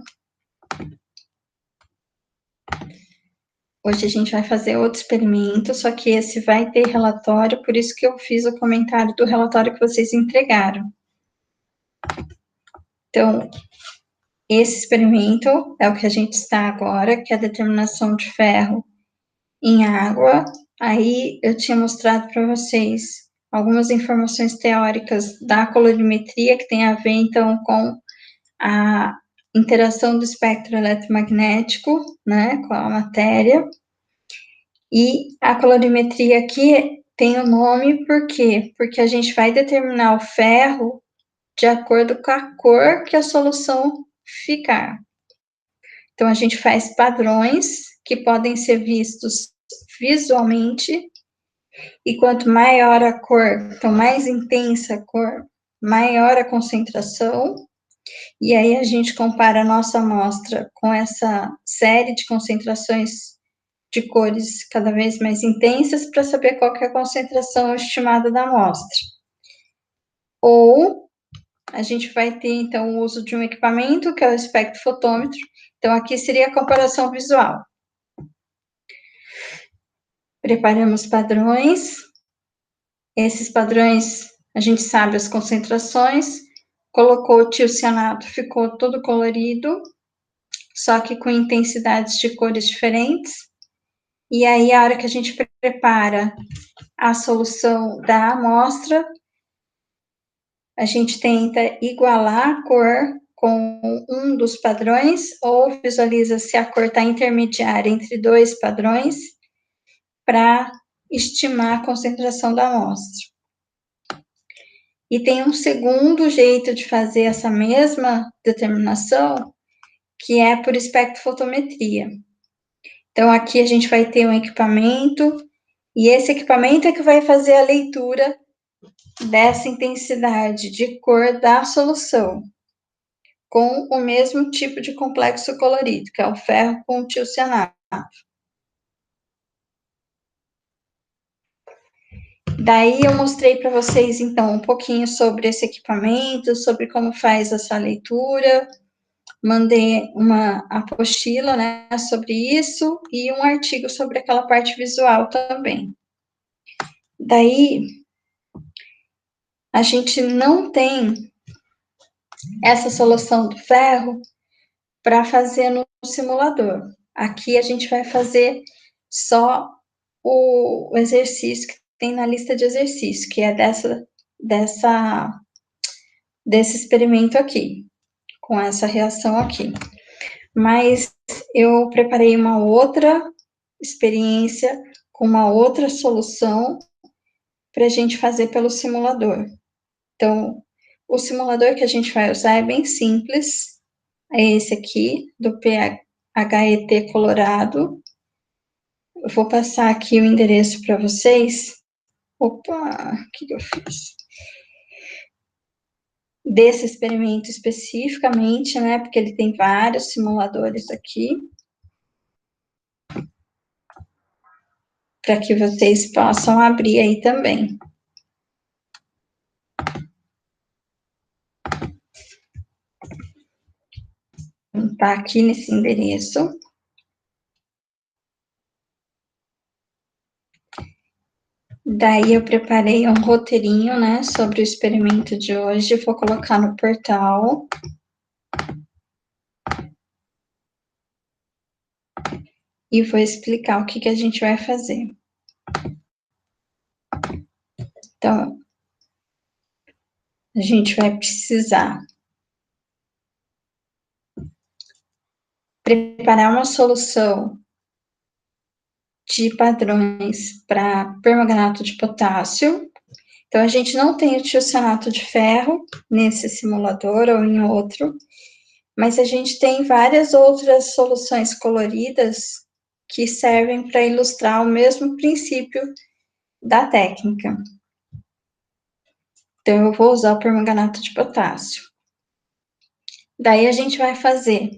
Hoje a gente vai fazer outro experimento, só que esse vai ter relatório, por isso que eu fiz o comentário do relatório que vocês entregaram. Então, esse experimento é o que a gente está agora, que é a determinação de ferro em água. Aí eu tinha mostrado para vocês algumas informações teóricas da colorimetria, que tem a ver, então, com a interação do espectro eletromagnético, né, com a matéria. E a colorimetria aqui tem o nome por quê? Porque a gente vai determinar o ferro de acordo com a cor que a solução ficar. Então, a gente faz padrões que podem ser vistos visualmente, e quanto maior a cor, então mais intensa a cor, maior a concentração, e aí a gente compara a nossa amostra com essa série de concentrações de cores cada vez mais intensas para saber qual que é a concentração estimada da amostra. Ou a gente vai ter, então, o uso de um equipamento, que é o espectrofotômetro. Então, aqui seria a comparação visual. Preparamos padrões. Esses padrões, a gente sabe as concentrações. Colocou o tiocianato, ficou todo colorido, só que com intensidades de cores diferentes. E aí, a hora que a gente prepara a solução da amostra, a gente tenta igualar a cor com um dos padrões, ou visualiza se a cor está intermediária entre dois padrões, para estimar a concentração da amostra. E tem um segundo jeito de fazer essa mesma determinação, que é por espectrofotometria. Então, aqui a gente vai ter um equipamento, e esse equipamento é que vai fazer a leitura dessa intensidade de cor da solução, com o mesmo tipo de complexo colorido, que é o ferro com o tiocianato. Daí eu mostrei para vocês, então, um pouquinho sobre esse equipamento, sobre como faz essa leitura, mandei uma apostila, né, sobre isso, e um artigo sobre aquela parte visual também. Daí, a gente não tem essa solução do ferro para fazer no simulador. Aqui a gente vai fazer só o exercício que tem na lista de exercícios, que é desse experimento aqui, com essa reação aqui. Mas eu preparei uma outra experiência com uma outra solução para a gente fazer pelo simulador. Então, o simulador que a gente vai usar é bem simples, é esse aqui, do PHET Colorado. Eu vou passar aqui o endereço para vocês. Opa, o que eu fiz? Desse experimento especificamente, né, porque ele tem vários simuladores aqui, para que vocês possam abrir aí também. Tá aqui nesse endereço. Daí eu preparei um roteirinho, né, sobre o experimento de hoje, vou colocar no portal. E vou explicar o que a gente vai fazer. Então, a gente vai precisar preparar uma solução de padrões para permanganato de potássio. Então, a gente não tem o tiocianato de ferro nesse simulador ou em outro, mas a gente tem várias outras soluções coloridas que servem para ilustrar o mesmo princípio da técnica. Então, eu vou usar o permanganato de potássio. Daí, a gente vai fazer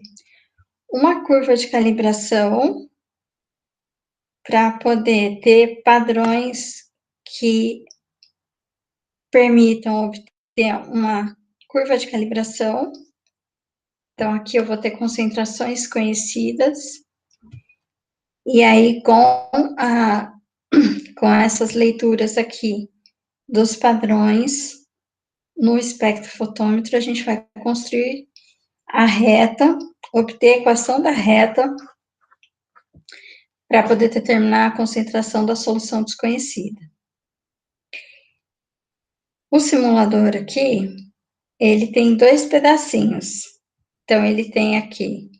uma curva de calibração para poder ter padrões que permitam obter uma curva de calibração. Então, aqui eu vou ter concentrações conhecidas. E aí, com essas leituras aqui dos padrões no espectrofotômetro, a gente vai construir a reta, obter a equação da reta para poder determinar a concentração da solução desconhecida. O simulador aqui, ele tem dois pedacinhos. Então, ele tem aqui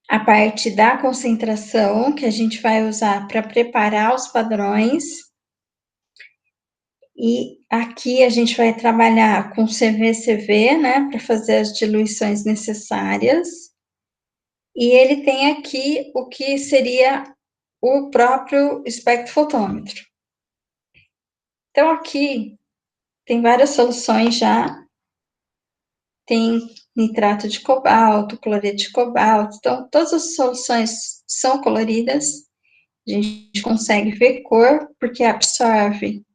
a parte da concentração, que a gente vai usar para preparar os padrões. E aqui a gente vai trabalhar com CVCV, né, para fazer as diluições necessárias. E ele tem aqui o que seria o próprio espectrofotômetro. Então, aqui tem várias soluções já. Tem nitrato de cobalto, cloreto de cobalto. Então, todas as soluções são coloridas. A gente consegue ver cor, porque absorve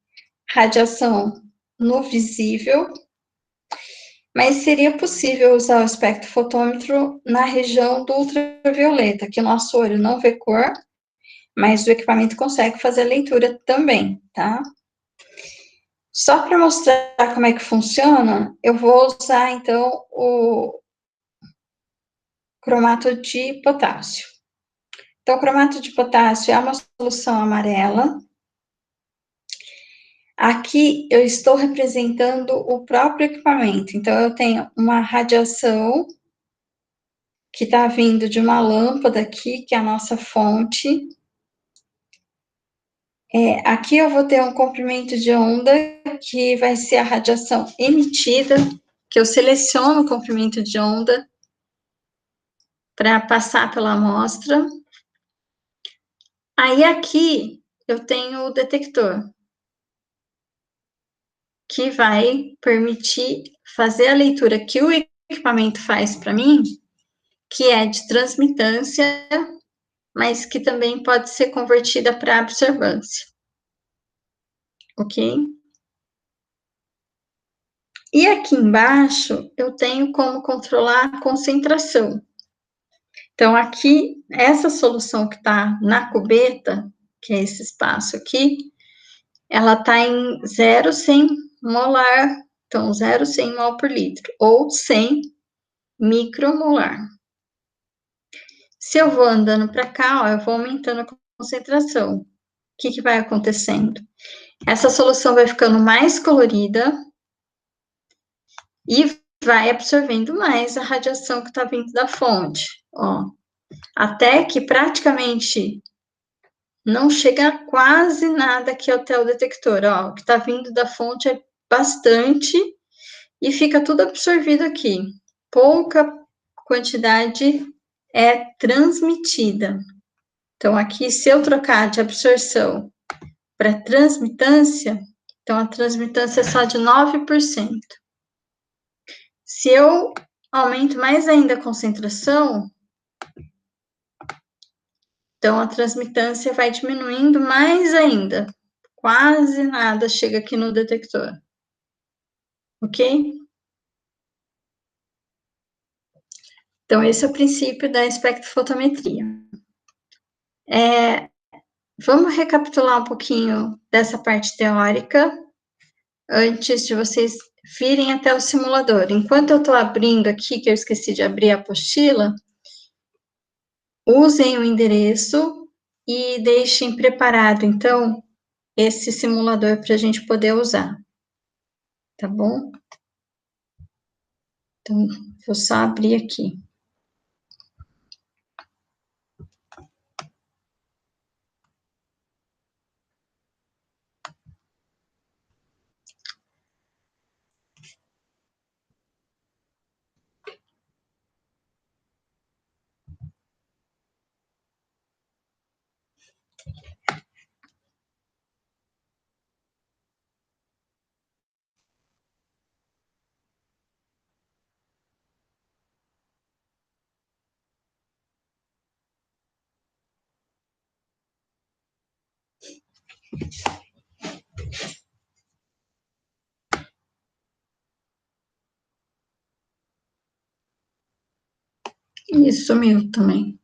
radiação no visível. Mas seria possível usar o espectrofotômetro na região do ultravioleta, que o nosso olho não vê cor, mas o equipamento consegue fazer a leitura também, tá? Só para mostrar como é que funciona, eu vou usar, então, o cromato de potássio. Então, o cromato de potássio é uma solução amarela. Aqui eu estou representando o próprio equipamento. Então, eu tenho uma radiação que está vindo de uma lâmpada aqui, que é a nossa fonte. Aqui eu vou ter um comprimento de onda, que vai ser a radiação emitida, que eu seleciono o comprimento de onda para passar pela amostra. Aí aqui eu tenho o detector, que vai permitir fazer a leitura que o equipamento faz para mim, que é de transmitância, mas que também pode ser convertida para absorvância. Ok? E aqui embaixo eu tenho como controlar a concentração. Então, aqui, essa solução que está na cubeta, que é esse espaço aqui, ela está em 0,100 molar, então 0,100 mol por litro, ou 100 micromolar. Se eu vou andando para cá, ó, eu vou aumentando a concentração. O que vai acontecendo? Essa solução vai ficando mais colorida e vai absorvendo mais a radiação que está vindo da fonte, ó. Até que praticamente não chega quase nada aqui ao detector, ó. O que está vindo da fonte é bastante e fica tudo absorvido aqui. Pouca quantidade é transmitida. Então, aqui, se eu trocar de absorção para transmitância, então a transmitância é só de 9%. Se eu aumento mais ainda a concentração, então a transmitância vai diminuindo mais ainda. Quase nada chega aqui no detector. Ok? Então, esse é o princípio da espectrofotometria. Vamos recapitular um pouquinho dessa parte teórica, antes de vocês virem até o simulador. Enquanto eu estou abrindo aqui, que eu esqueci de abrir a apostila, usem o endereço e deixem preparado, então, esse simulador para a gente poder usar. Tá bom? Então, vou só abrir aqui. Isso, meu também.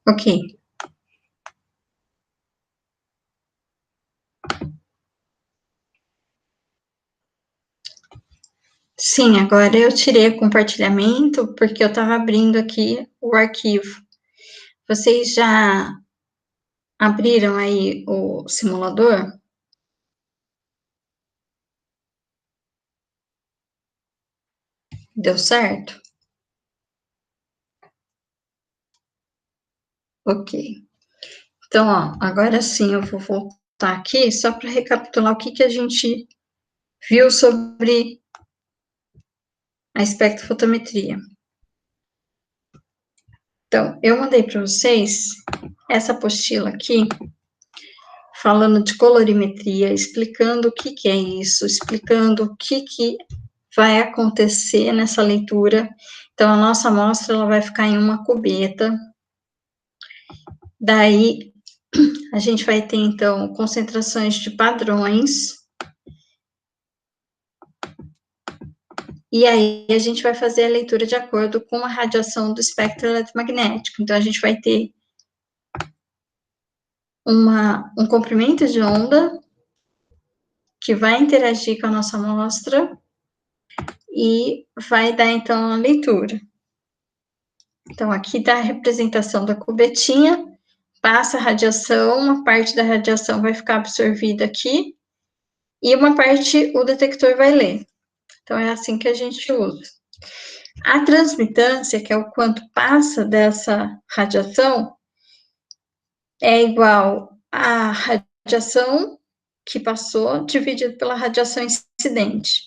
Ok. Sim, agora eu tirei o compartilhamento, porque eu estava abrindo aqui o arquivo. Vocês já abriram aí o simulador? Deu certo? Ok. Então, ó, agora sim eu vou voltar aqui só para recapitular o que a gente viu sobre a espectrofotometria. Então, eu mandei para vocês essa apostila aqui, falando de colorimetria, explicando o que é isso, explicando o que vai acontecer nessa leitura. Então, a nossa amostra ela vai ficar em uma cubeta. Daí, a gente vai ter, então, concentrações de padrões. E aí, a gente vai fazer a leitura de acordo com a radiação do espectro eletromagnético. Então, a gente vai ter um comprimento de onda que vai interagir com a nossa amostra e vai dar, então, a leitura. Então, aqui está a representação da cubetinha, passa a radiação, uma parte da radiação vai ficar absorvida aqui, e uma parte o detector vai ler. Então, é assim que a gente usa. A transmitância, que é o quanto passa dessa radiação, é igual à radiação que passou, dividido pela radiação incidente.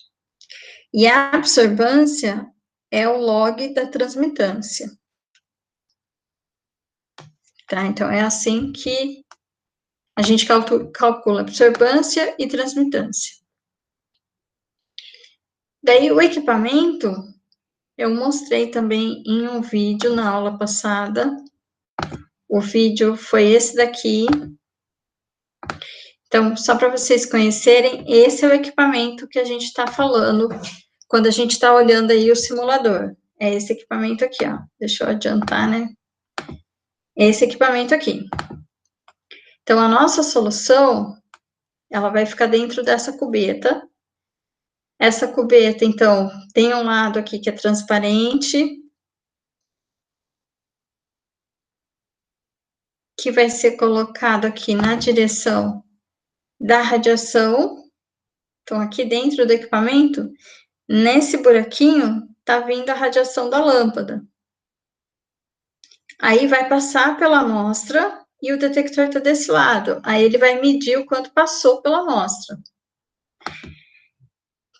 E a absorbância é o log da transmitância. Tá? Então, é assim que a gente calcula absorbância e transmitância. Daí, o equipamento, eu mostrei também em um vídeo na aula passada. O vídeo foi esse daqui. Então, só para vocês conhecerem, esse é o equipamento que a gente está falando quando a gente está olhando aí o simulador. É esse equipamento aqui, ó. Deixa eu adiantar, né? Esse equipamento aqui. Então, a nossa solução, ela vai ficar dentro dessa cubeta. Essa cubeta, então, tem um lado aqui que é transparente, que vai ser colocado aqui na direção da radiação. Então, aqui dentro do equipamento, nesse buraquinho, tá vindo a radiação da lâmpada. Aí vai passar pela amostra e o detector está desse lado. Aí ele vai medir o quanto passou pela amostra.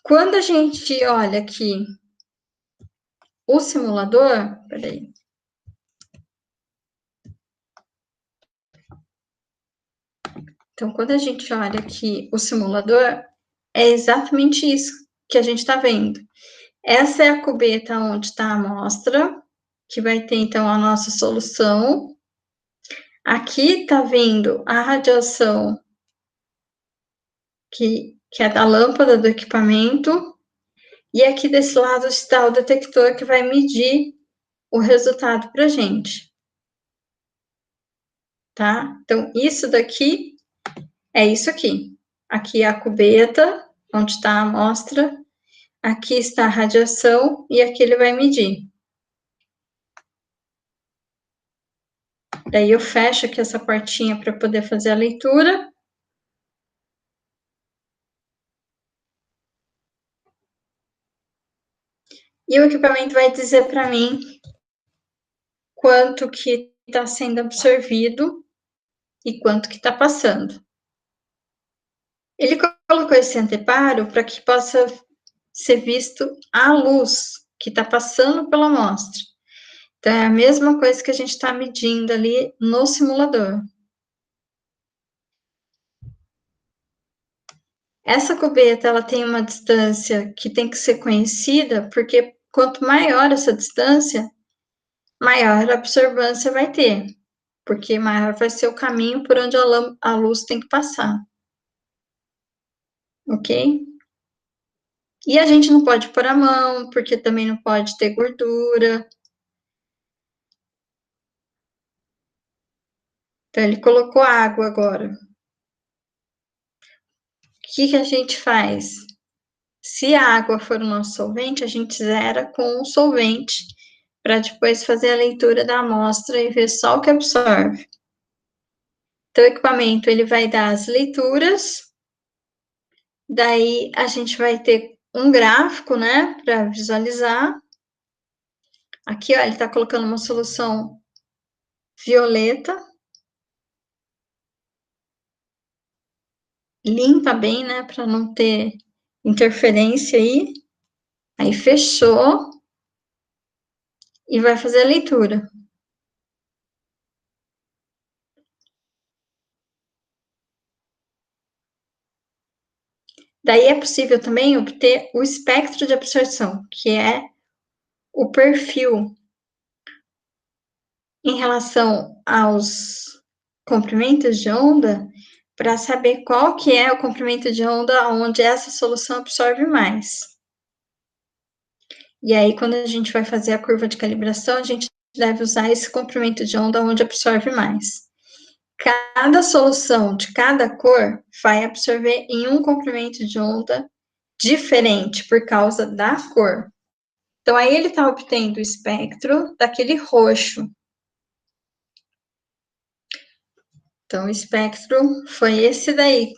Quando a gente olha aqui o simulador, peraí. Então, quando a gente olha aqui o simulador, é exatamente isso que a gente está vendo. Essa é a cubeta onde está a amostra, que vai ter, então, a nossa solução. Aqui está vindo a radiação que é da lâmpada do equipamento, e aqui desse lado está o detector que vai medir o resultado para a gente. Tá? Então, isso daqui é isso aqui. Aqui é a cubeta, onde está a amostra, aqui está a radiação, e aqui ele vai medir. Daí eu fecho aqui essa portinha para poder fazer a leitura. E o equipamento vai dizer para mim quanto que está sendo absorvido e quanto que está passando. Ele colocou esse anteparo para que possa ser visto a luz que está passando pela amostra. Então, é a mesma coisa que a gente está medindo ali no simulador. Essa cubeta, ela tem uma distância que tem que ser conhecida, porque quanto maior essa distância, maior a absorvância vai ter, porque maior vai ser o caminho por onde a luz tem que passar. Ok? E a gente não pode pôr a mão, porque também não pode ter gordura. Então, ele colocou água agora. O que a gente faz? Se a água for o nosso solvente, a gente zera com o solvente, para depois fazer a leitura da amostra e ver só o que absorve. Então, o equipamento, ele vai dar as leituras, daí a gente vai ter um gráfico, né, para visualizar. Aqui, ó, ele está colocando uma solução violeta. Limpa bem, né, para não ter interferência aí. Aí, fechou. E vai fazer a leitura. Daí é possível também obter o espectro de absorção, que é o perfil em relação aos comprimentos de onda, para saber qual que é o comprimento de onda onde essa solução absorve mais. E aí, quando a gente vai fazer a curva de calibração, a gente deve usar esse comprimento de onda onde absorve mais. cada solução de cada cor vai absorver em um comprimento de onda diferente por causa da cor. Então, aí ele está obtendo o espectro daquele roxo. Então, o espectro foi esse daí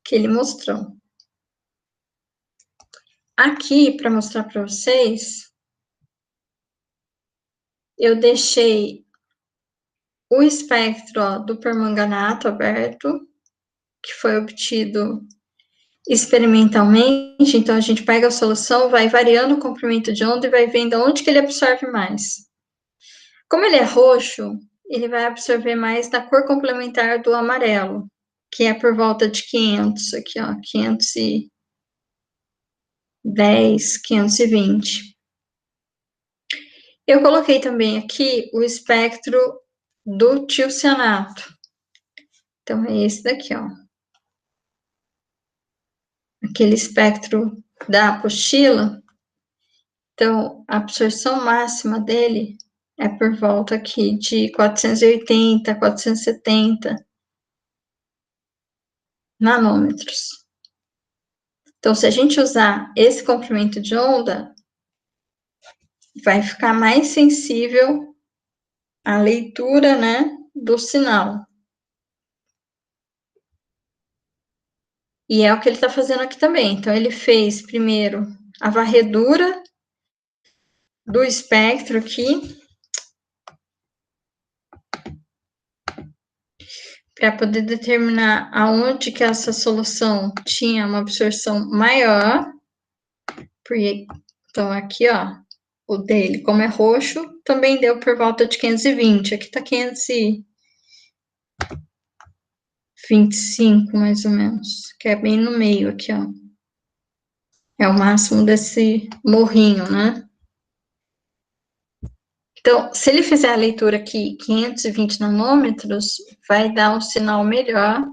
que ele mostrou. Aqui, para mostrar para vocês, eu deixei o espectro do permanganato aberto, que foi obtido experimentalmente. Então, a gente pega a solução, vai variando o comprimento de onda e vai vendo onde que ele absorve mais. Como ele é roxo, ele vai absorver mais da cor complementar do amarelo, que é por volta de 500, aqui, ó, 510, 520. Eu coloquei também aqui o espectro do tilcianato. Então, é esse daqui, ó. Aquele espectro da apostila. Então, a absorção máxima dele é por volta aqui de 480, 470 nanômetros. Então, se a gente usar esse comprimento de onda, vai ficar mais sensível à leitura, né, do sinal. E é o que ele está fazendo aqui também. Então, ele fez primeiro a varredura do espectro aqui, para poder determinar aonde que essa solução tinha uma absorção maior. Porque, então, aqui, ó, o dele, como é roxo, também deu por volta de 520. Aqui tá 525, mais ou menos, que é bem no meio aqui, ó. É o máximo desse morrinho, né? Então, se ele fizer a leitura aqui, 520 nanômetros, vai dar um sinal melhor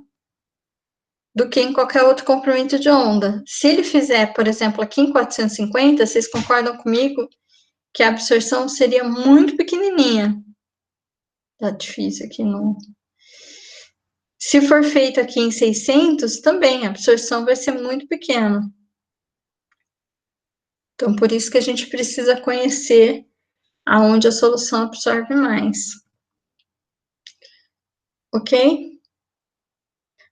do que em qualquer outro comprimento de onda. Se ele fizer, por exemplo, aqui em 450, vocês concordam comigo que a absorção seria muito pequenininha. Tá difícil aqui no... Se for feito aqui em 600, também a absorção vai ser muito pequena. Então, por isso que a gente precisa conhecer aonde a solução absorve mais. Ok?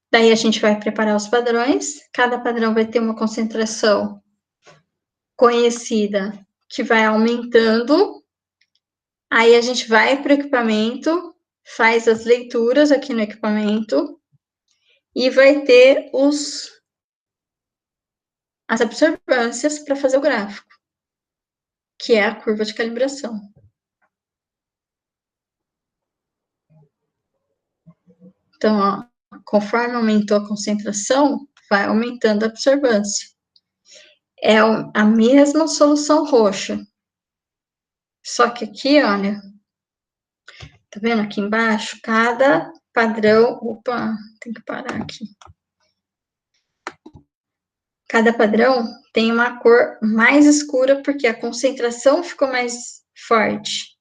Daí a gente vai preparar os padrões. Cada padrão vai ter uma concentração conhecida que vai aumentando. Aí a gente vai para o equipamento, faz as leituras aqui no equipamento e vai ter as absorvâncias para fazer o gráfico, que é a curva de calibração. Então, ó, conforme aumentou a concentração, vai aumentando a absorvância. É a mesma solução roxa. Só que aqui, olha, tá vendo aqui embaixo? Cada padrão... Opa, tem que parar aqui. Cada padrão tem uma cor mais escura, porque a concentração ficou mais forte.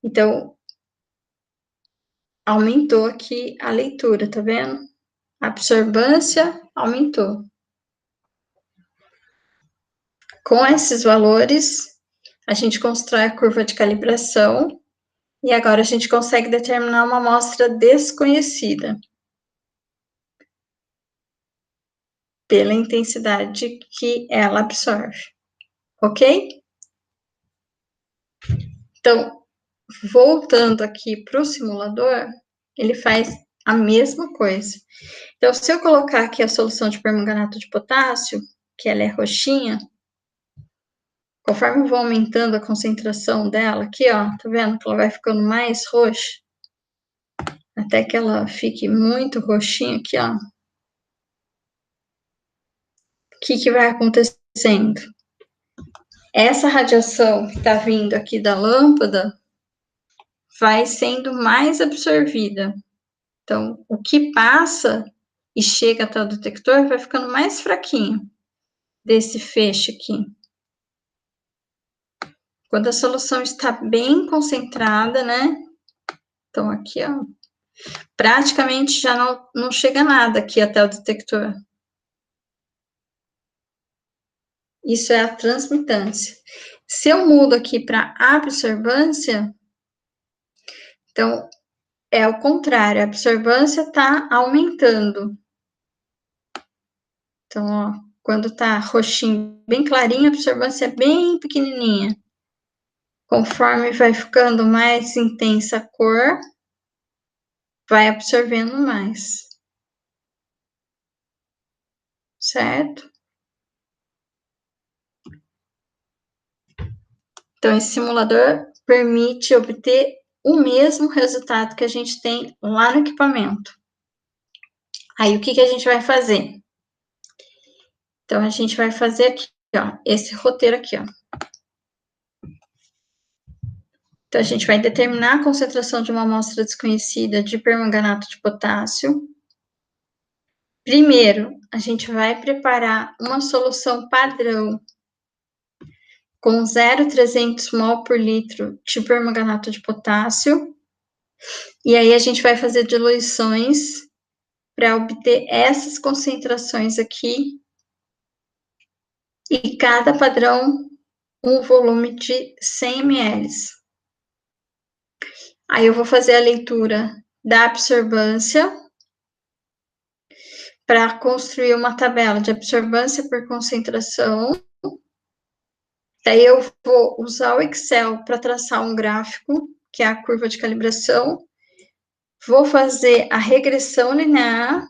Então, aumentou aqui a leitura, tá vendo? A absorvância aumentou. Com esses valores, a gente constrói a curva de calibração e agora a gente consegue determinar uma amostra desconhecida pela intensidade que ela absorve, ok? Então, voltando aqui para o simulador, ele faz a mesma coisa. Então, se eu colocar aqui a solução de permanganato de potássio, que ela é roxinha, conforme eu vou aumentando a concentração dela aqui, ó, tá vendo que ela vai ficando mais roxa? Até que ela fique muito roxinha aqui, ó. O que vai acontecendo? Essa radiação que tá vindo aqui da lâmpada vai sendo mais absorvida. Então, o que passa e chega até o detector vai ficando mais fraquinho desse feixe aqui. Quando a solução está bem concentrada, né? Então, aqui, ó, praticamente já não chega nada aqui até o detector. Isso é a transmitância. Se eu mudo aqui para absorvância, então, é o contrário, a absorvância está aumentando. Então, ó, quando tá roxinho, bem clarinho, a absorvância é bem pequenininha. Conforme vai ficando mais intensa a cor, vai absorvendo mais. Certo? Então, esse simulador permite obter o mesmo resultado que a gente tem lá no equipamento. Aí, o que a gente vai fazer? Então, a gente vai fazer aqui, ó, esse roteiro aqui, ó. Então, a gente vai determinar a concentração de uma amostra desconhecida de permanganato de potássio. Primeiro, a gente vai preparar uma solução padrão com 0,300 mol por litro de permanganato de potássio. E aí, a gente vai fazer diluições para obter essas concentrações aqui. E cada padrão, um volume de 100 ml. Aí eu vou fazer a leitura da absorvância para construir uma tabela de absorvância por concentração. Daí eu vou usar o Excel para traçar um gráfico, que é a curva de calibração. Vou fazer a regressão linear.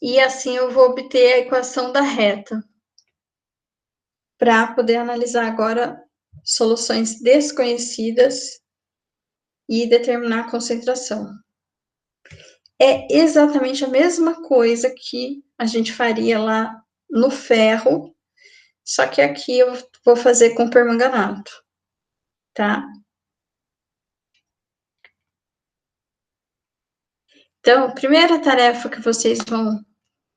E assim eu vou obter a equação da reta. Para poder analisar agora soluções desconhecidas e determinar a concentração. É exatamente a mesma coisa que a gente faria lá no ferro, só que aqui eu vou fazer com permanganato, tá? Então, a primeira tarefa que vocês vão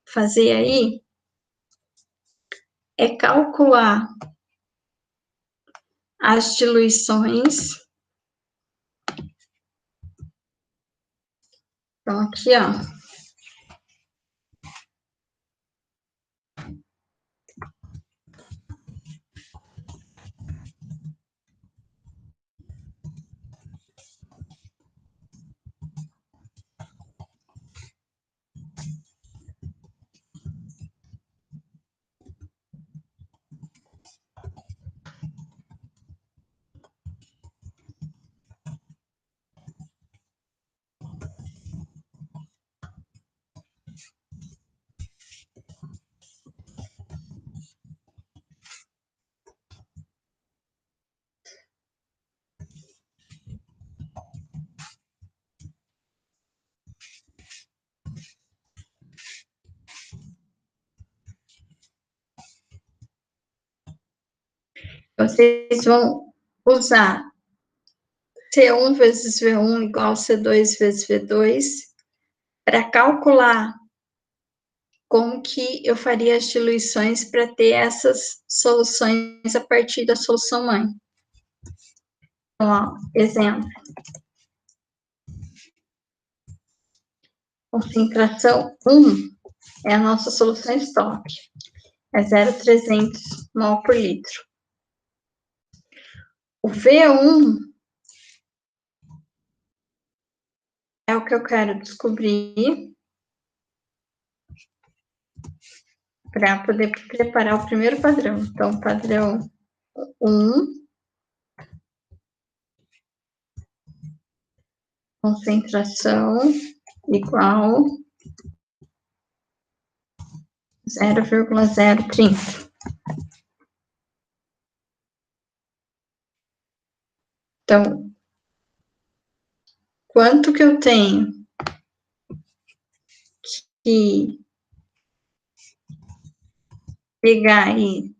fazer aí é calcular as diluições. Então, aqui, ó. Vocês vão usar C1 vezes V1 igual C2 vezes V2 para calcular como que eu faria as diluições para ter essas soluções a partir da solução mãe. Então, ó, exemplo. Concentração 1 é a nossa solução estoque. É 0,300 mol por litro. O V1 é o que eu quero descobrir para poder preparar o primeiro padrão. Então, padrão 1, concentração igual 0,030. Então, quanto que eu tenho que pegar aí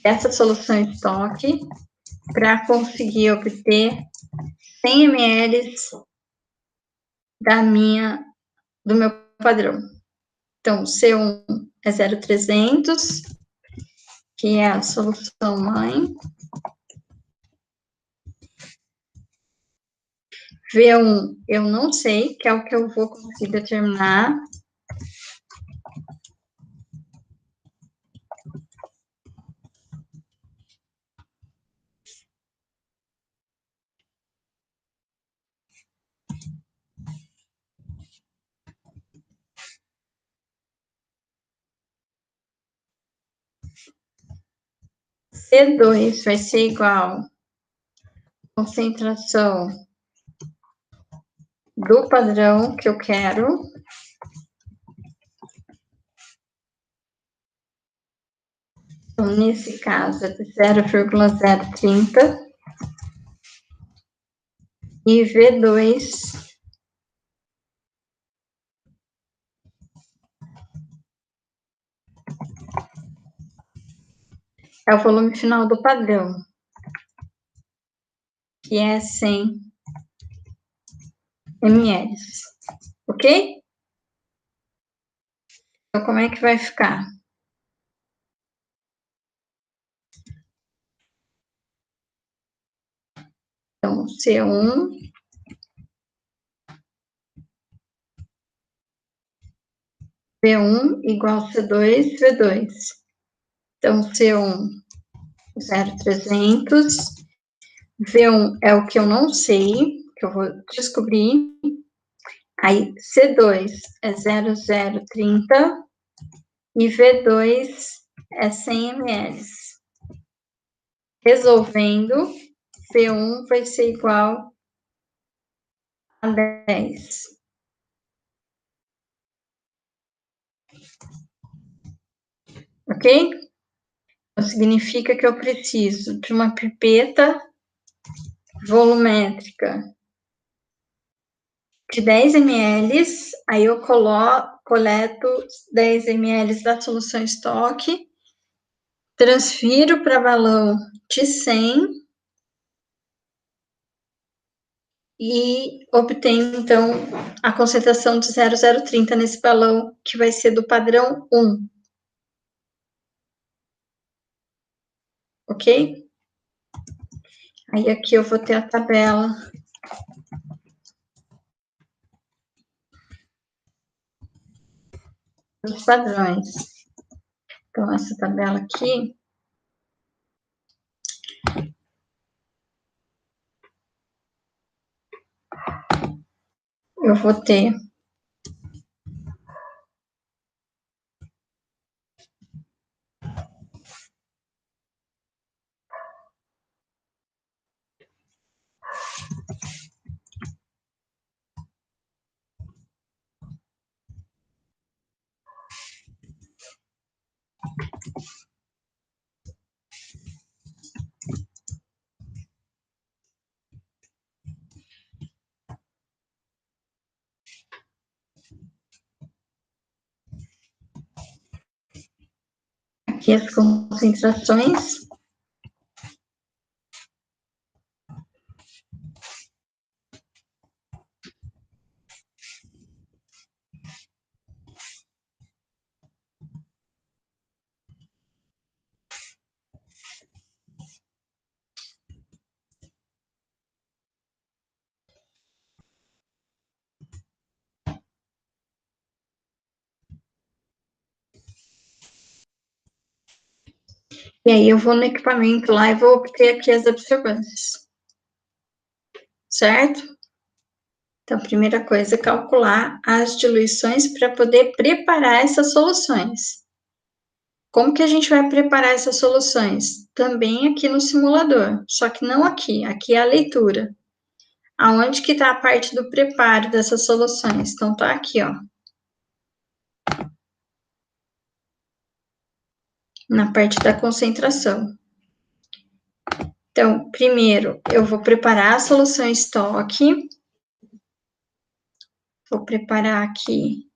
essa solução estoque para conseguir obter 100 ml do meu padrão. Então, C1 é 0,300, que é a solução mãe. V1, eu não sei, que é o que eu vou conseguir determinar. C2 vai ser igual a concentração do padrão que eu quero. Então, nesse caso, é de 0,030. E V2 é o volume final do padrão, que é 100 ml. Ok? Então, como é que vai ficar? Então, C1 V1 igual C2, V2. Então, C1, 0,300. V1 é o que eu não sei, que eu vou descobrir. Aí, C2 é 0,030 e V2 é 100 ml. Resolvendo, V1 vai ser igual a 10. Ok? Então, significa que eu preciso de uma pipeta volumétrica de 10 ml, aí eu coleto 10 ml da solução estoque, transfiro para balão de 100 e obtenho, então, a concentração de 0,030 nesse balão, que vai ser do padrão 1. Ok? Aí aqui eu vou ter a tabela dos padrões. Então, essa tabela aqui, eu vou ter aqui as concentrações. E aí eu vou no equipamento lá e vou obter aqui as absorvâncias. Certo? Então, a primeira coisa é calcular as diluições para poder preparar essas soluções. Como que a gente vai preparar essas soluções? Também aqui no simulador, só que não aqui. Aqui é a leitura. Aonde que está a parte do preparo dessas soluções? Então, tá aqui, ó. Na parte da concentração. Então, primeiro, eu vou preparar a solução estoque. Vou preparar aqui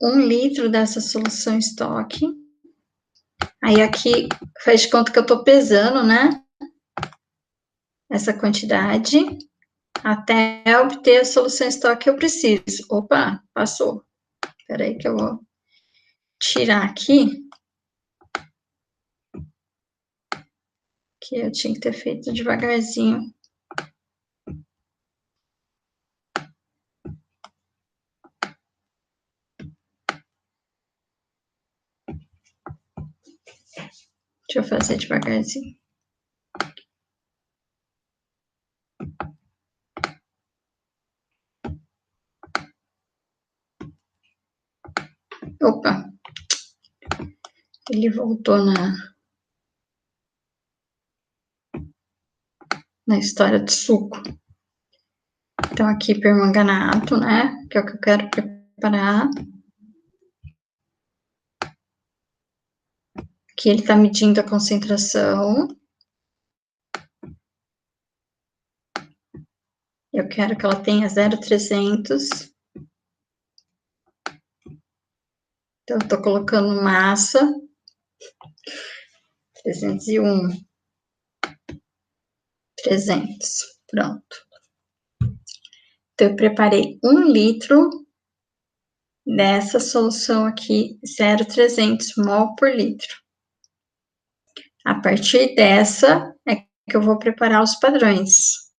1 litro dessa solução estoque. Aí aqui faz de conta que eu tô pesando, né? Essa quantidade. até obter a solução estoque que eu preciso. Opa, passou. Espera aí que eu vou tirar aqui. Que eu tinha que ter feito devagarzinho. Deixa eu fazer devagarzinho. Opa! Ele voltou na história do suco. Então, aqui permanganato, né? Que é o que eu quero preparar. Aqui ele tá medindo a concentração. Eu quero que ela tenha 0,300. Então, eu tô colocando massa. 301. 300. Pronto. Então, eu preparei 1 litro dessa solução aqui, 0,300 mol por litro. A partir dessa, é que eu vou preparar os padrões.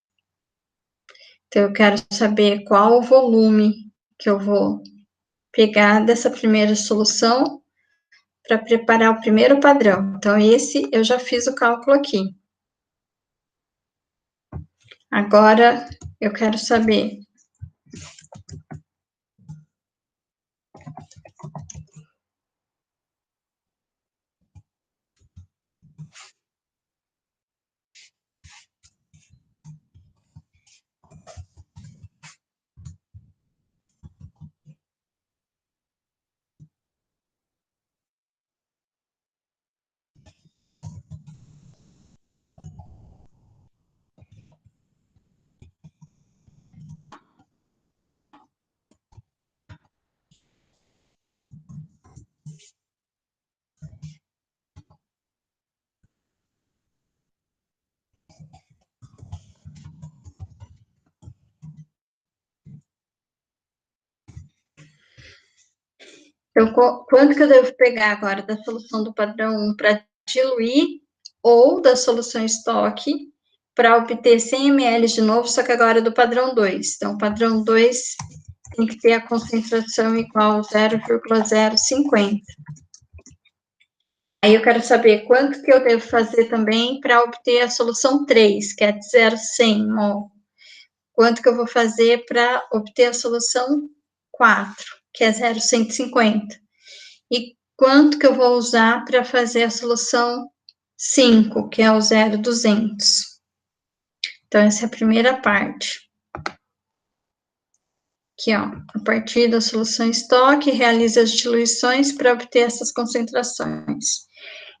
Então, eu quero saber qual o volume que eu vou pegar dessa primeira solução para preparar o primeiro padrão. Então, esse eu já fiz o cálculo aqui. Agora, eu quero saber então, quanto que eu devo pegar agora da solução do padrão 1 para diluir ou da solução estoque para obter 100 ml de novo, só que agora do padrão 2. Então, o padrão 2 tem que ter a concentração igual a 0,050. Aí eu quero saber quanto que eu devo fazer também para obter a solução 3, que é de 0,100 mol. Quanto que eu vou fazer para obter a solução 4, que é 0,150. E quanto que eu vou usar para fazer a solução 5, que é o 0,200. Então, essa é a primeira parte. Aqui, ó, a partir da solução estoque, realize as diluições para obter essas concentrações.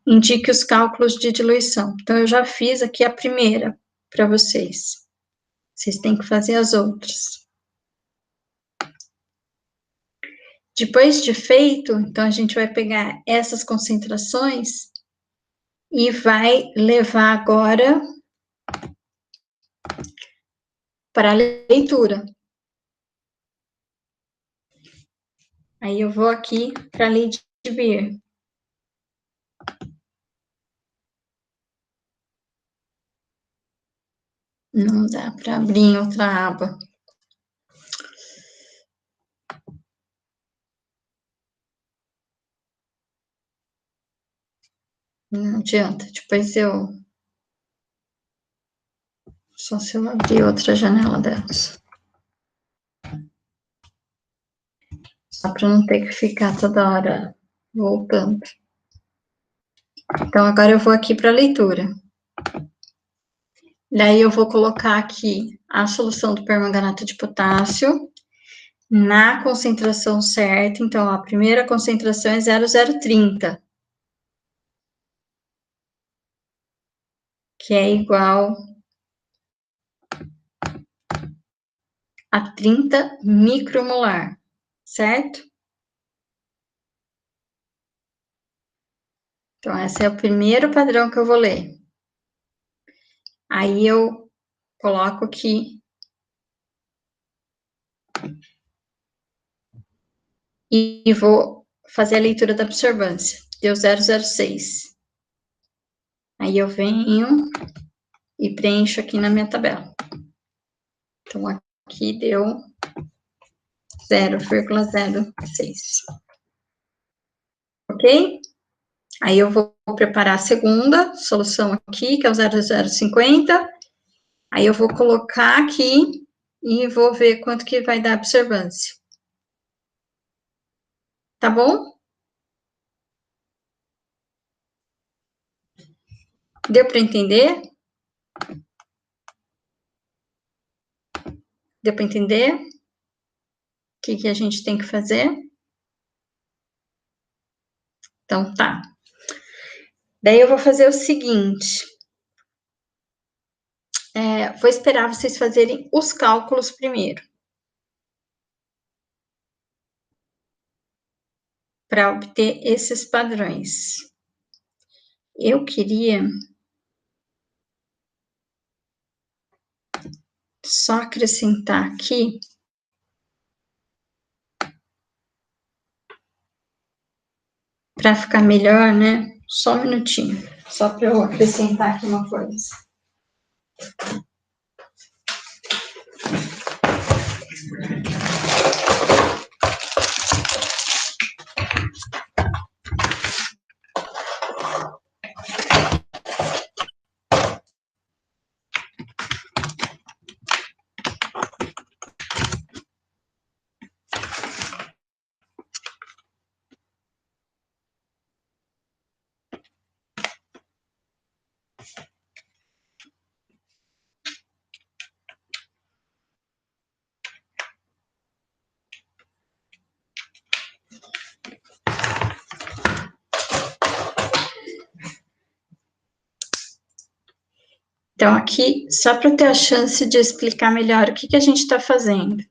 Indique os cálculos de diluição. Então, eu já fiz aqui a primeira para vocês. Vocês têm que fazer as outras. Depois de feito, então, a gente vai pegar essas concentrações e vai levar agora para a leitura. Aí eu vou aqui para a lei de Beer. Não dá para abrir em outra aba. Não adianta, depois eu... Só se eu abrir outra janela delas. Só para não ter que ficar toda hora voltando. Então, agora eu vou aqui para a leitura. Daí eu vou colocar aqui a solução do permanganato de potássio na concentração certa. Então, a primeira concentração é 0,030, que é igual a 30 micromolar, certo? Então, esse é o primeiro padrão que eu vou ler. Aí eu coloco aqui E vou fazer a leitura da absorvância. Deu 0,06. Aí eu venho e preencho aqui na minha tabela. Então, aqui deu 0,06. Ok? Aí eu vou preparar a segunda solução aqui, que é o 0,050. Aí eu vou colocar aqui e vou ver quanto que vai dar a absorvância. Tá bom? Deu para entender? Deu para entender? O que a gente tem que fazer? Então, tá. Daí eu vou fazer o seguinte. Vou esperar vocês fazerem os cálculos primeiro. Para obter esses padrões. Eu queria só acrescentar aqui para ficar melhor, né? Só um minutinho, só para eu acrescentar aqui uma coisa. Então, aqui, só para ter a chance de explicar melhor o que a gente está fazendo.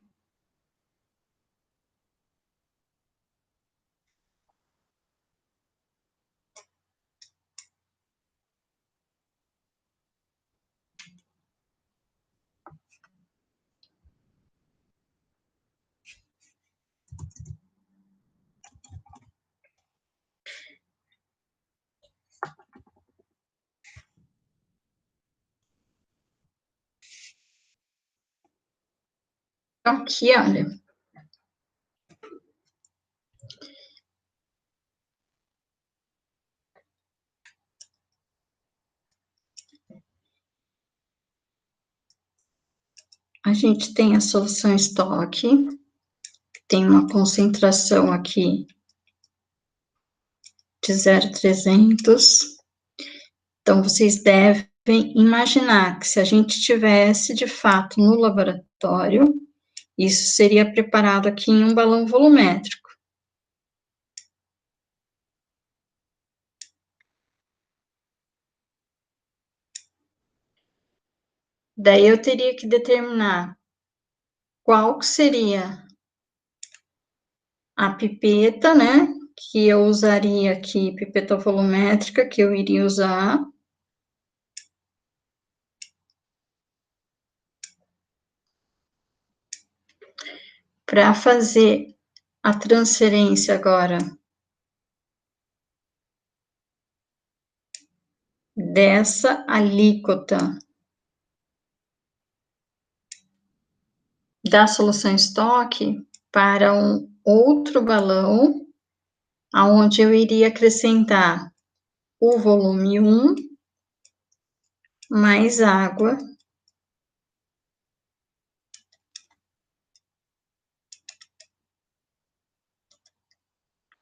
Então, aqui, olha. A gente tem a solução estoque, tem uma concentração aqui de 0,300. Então, vocês devem imaginar que se a gente tivesse, de fato, no laboratório, isso seria preparado aqui em um balão volumétrico. Daí eu teria que determinar qual seria a pipeta, né, que eu usaria aqui, pipeta volumétrica, que eu iria usar. Para fazer a transferência agora dessa alíquota da solução estoque para um outro balão, aonde eu iria acrescentar o volume 1 mais água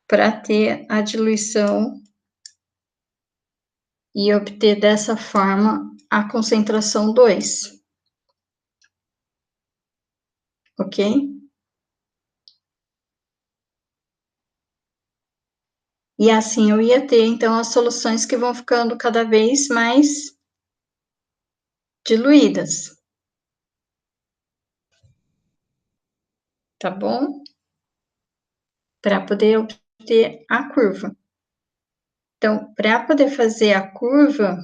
para ter a diluição e obter dessa forma a concentração 2. Ok? E assim eu ia ter, então, as soluções que vão ficando cada vez mais diluídas. Tá bom? Para poder obter a curva. Então, para poder fazer a curva,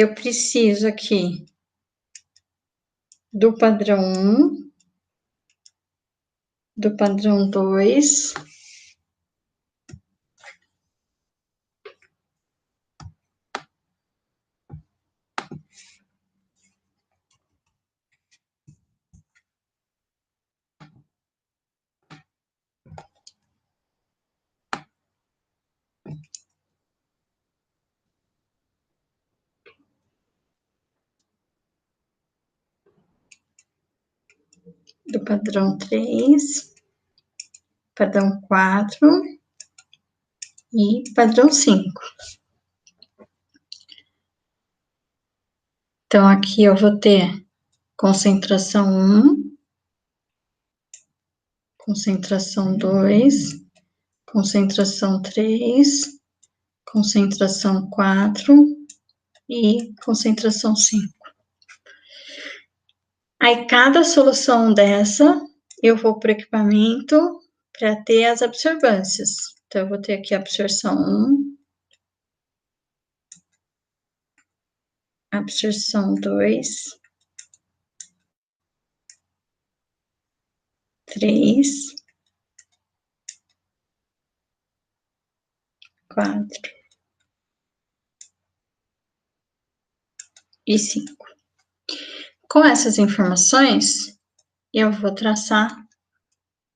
eu preciso aqui do padrão 1, do padrão 2, do padrão 3, padrão 4 e padrão 5. Então, aqui eu vou ter concentração 1, concentração 2, concentração 3, concentração 4 e concentração 5. Aí, cada solução dessa, eu vou para o equipamento para ter as absorvâncias. Então, eu vou ter aqui a absorção 1, absorção 2, 3, 4 e 5. Com essas informações, eu vou traçar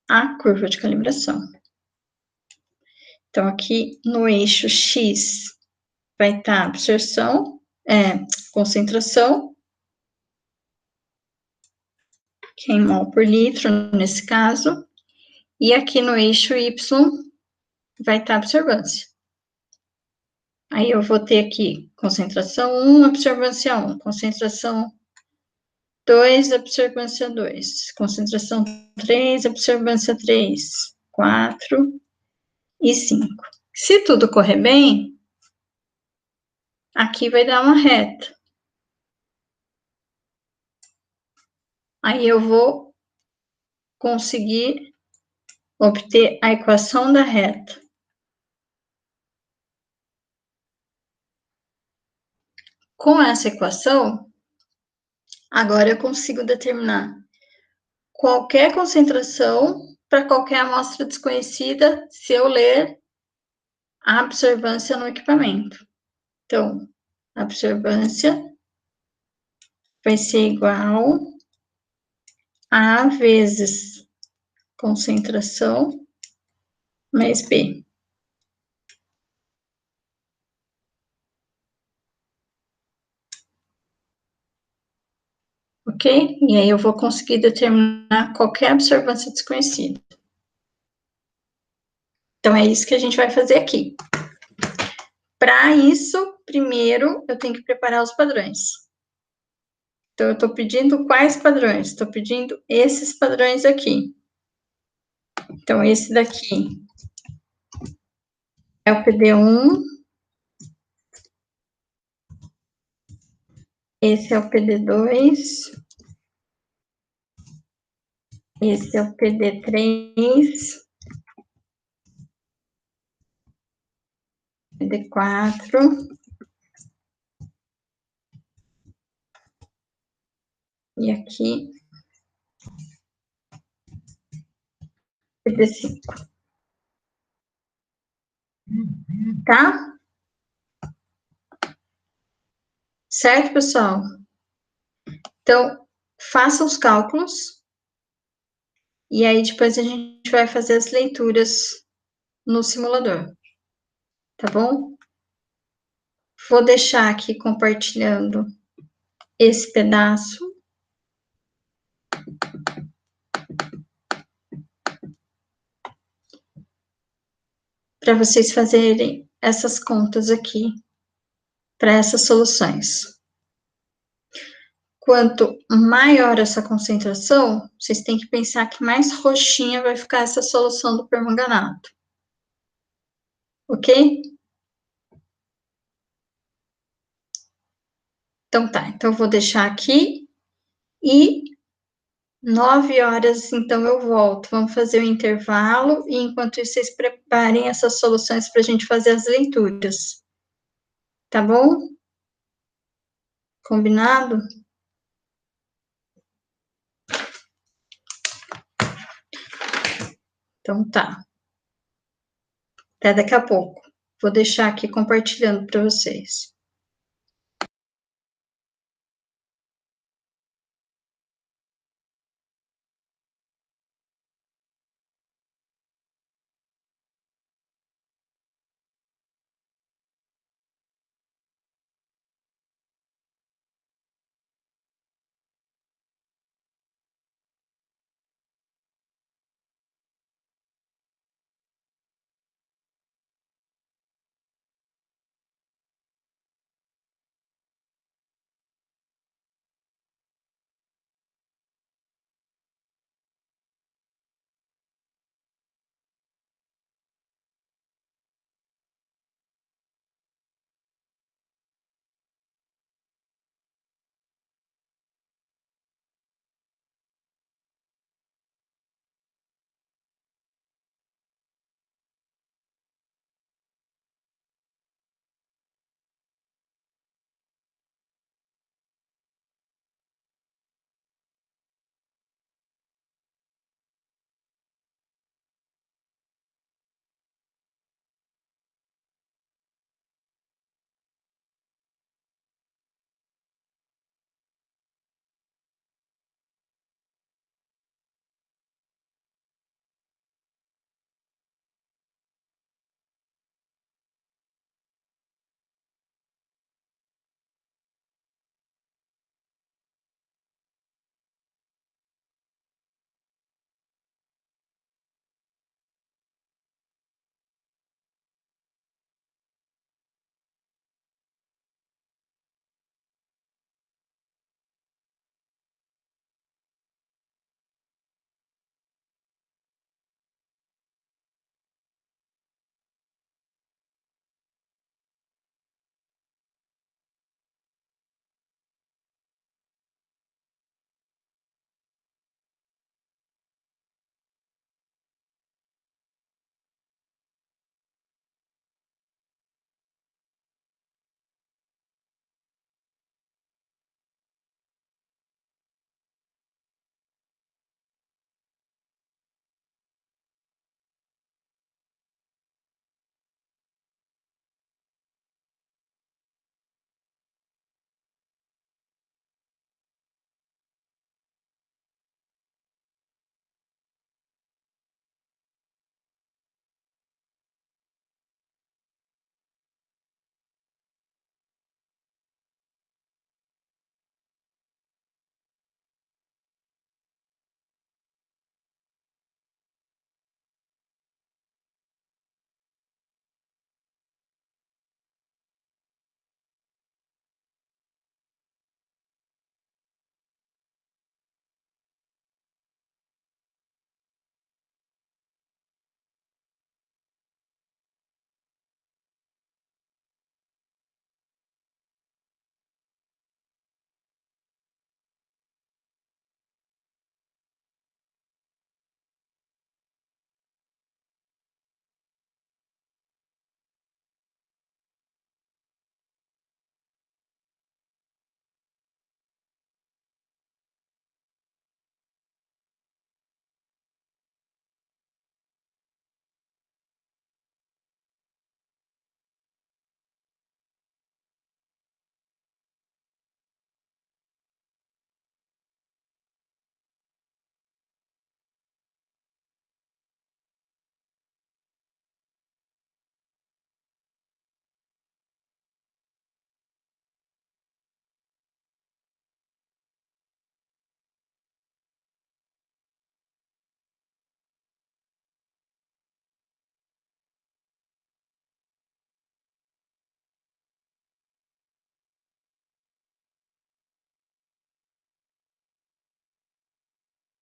a curva de calibração. Então, aqui no eixo X vai estar absorção, concentração, que é em mol por litro, nesse caso, e aqui no eixo Y vai estar absorvância. Aí eu vou ter aqui concentração 1, absorvância 1, concentração 2, absorvância 2, concentração 3, absorvância 3, 4 e 5. Se tudo correr bem, aqui vai dar uma reta. Aí eu vou conseguir obter a equação da reta. Com essa equação, agora eu consigo determinar qualquer concentração para qualquer amostra desconhecida se eu ler a absorvância no equipamento. Então, a absorvância vai ser igual a vezes concentração mais B. Ok? E aí eu vou conseguir determinar qualquer absorvância desconhecida. Então, é isso que a gente vai fazer aqui. Para isso, primeiro, eu tenho que preparar os padrões. Então, eu estou pedindo quais padrões? Estou pedindo esses padrões aqui. Então, esse daqui é o PD1, esse é o PD2, esse é o PD3, PD4, e aqui, PD5. Tá? Certo, pessoal? Então, faça os cálculos, e aí depois a gente vai fazer as leituras no simulador. Tá bom? Vou deixar aqui compartilhando esse pedaço. Para vocês fazerem essas contas aqui, para essas soluções. Quanto maior essa concentração, vocês têm que pensar que mais roxinha vai ficar essa solução do permanganato. Ok? Então tá, então eu vou deixar aqui e 9 horas, então eu volto. Vamos fazer o intervalo e enquanto isso vocês preparem essas soluções para a gente fazer as leituras. Tá bom? Combinado? Então tá. Até daqui a pouco. Vou deixar aqui compartilhando para vocês.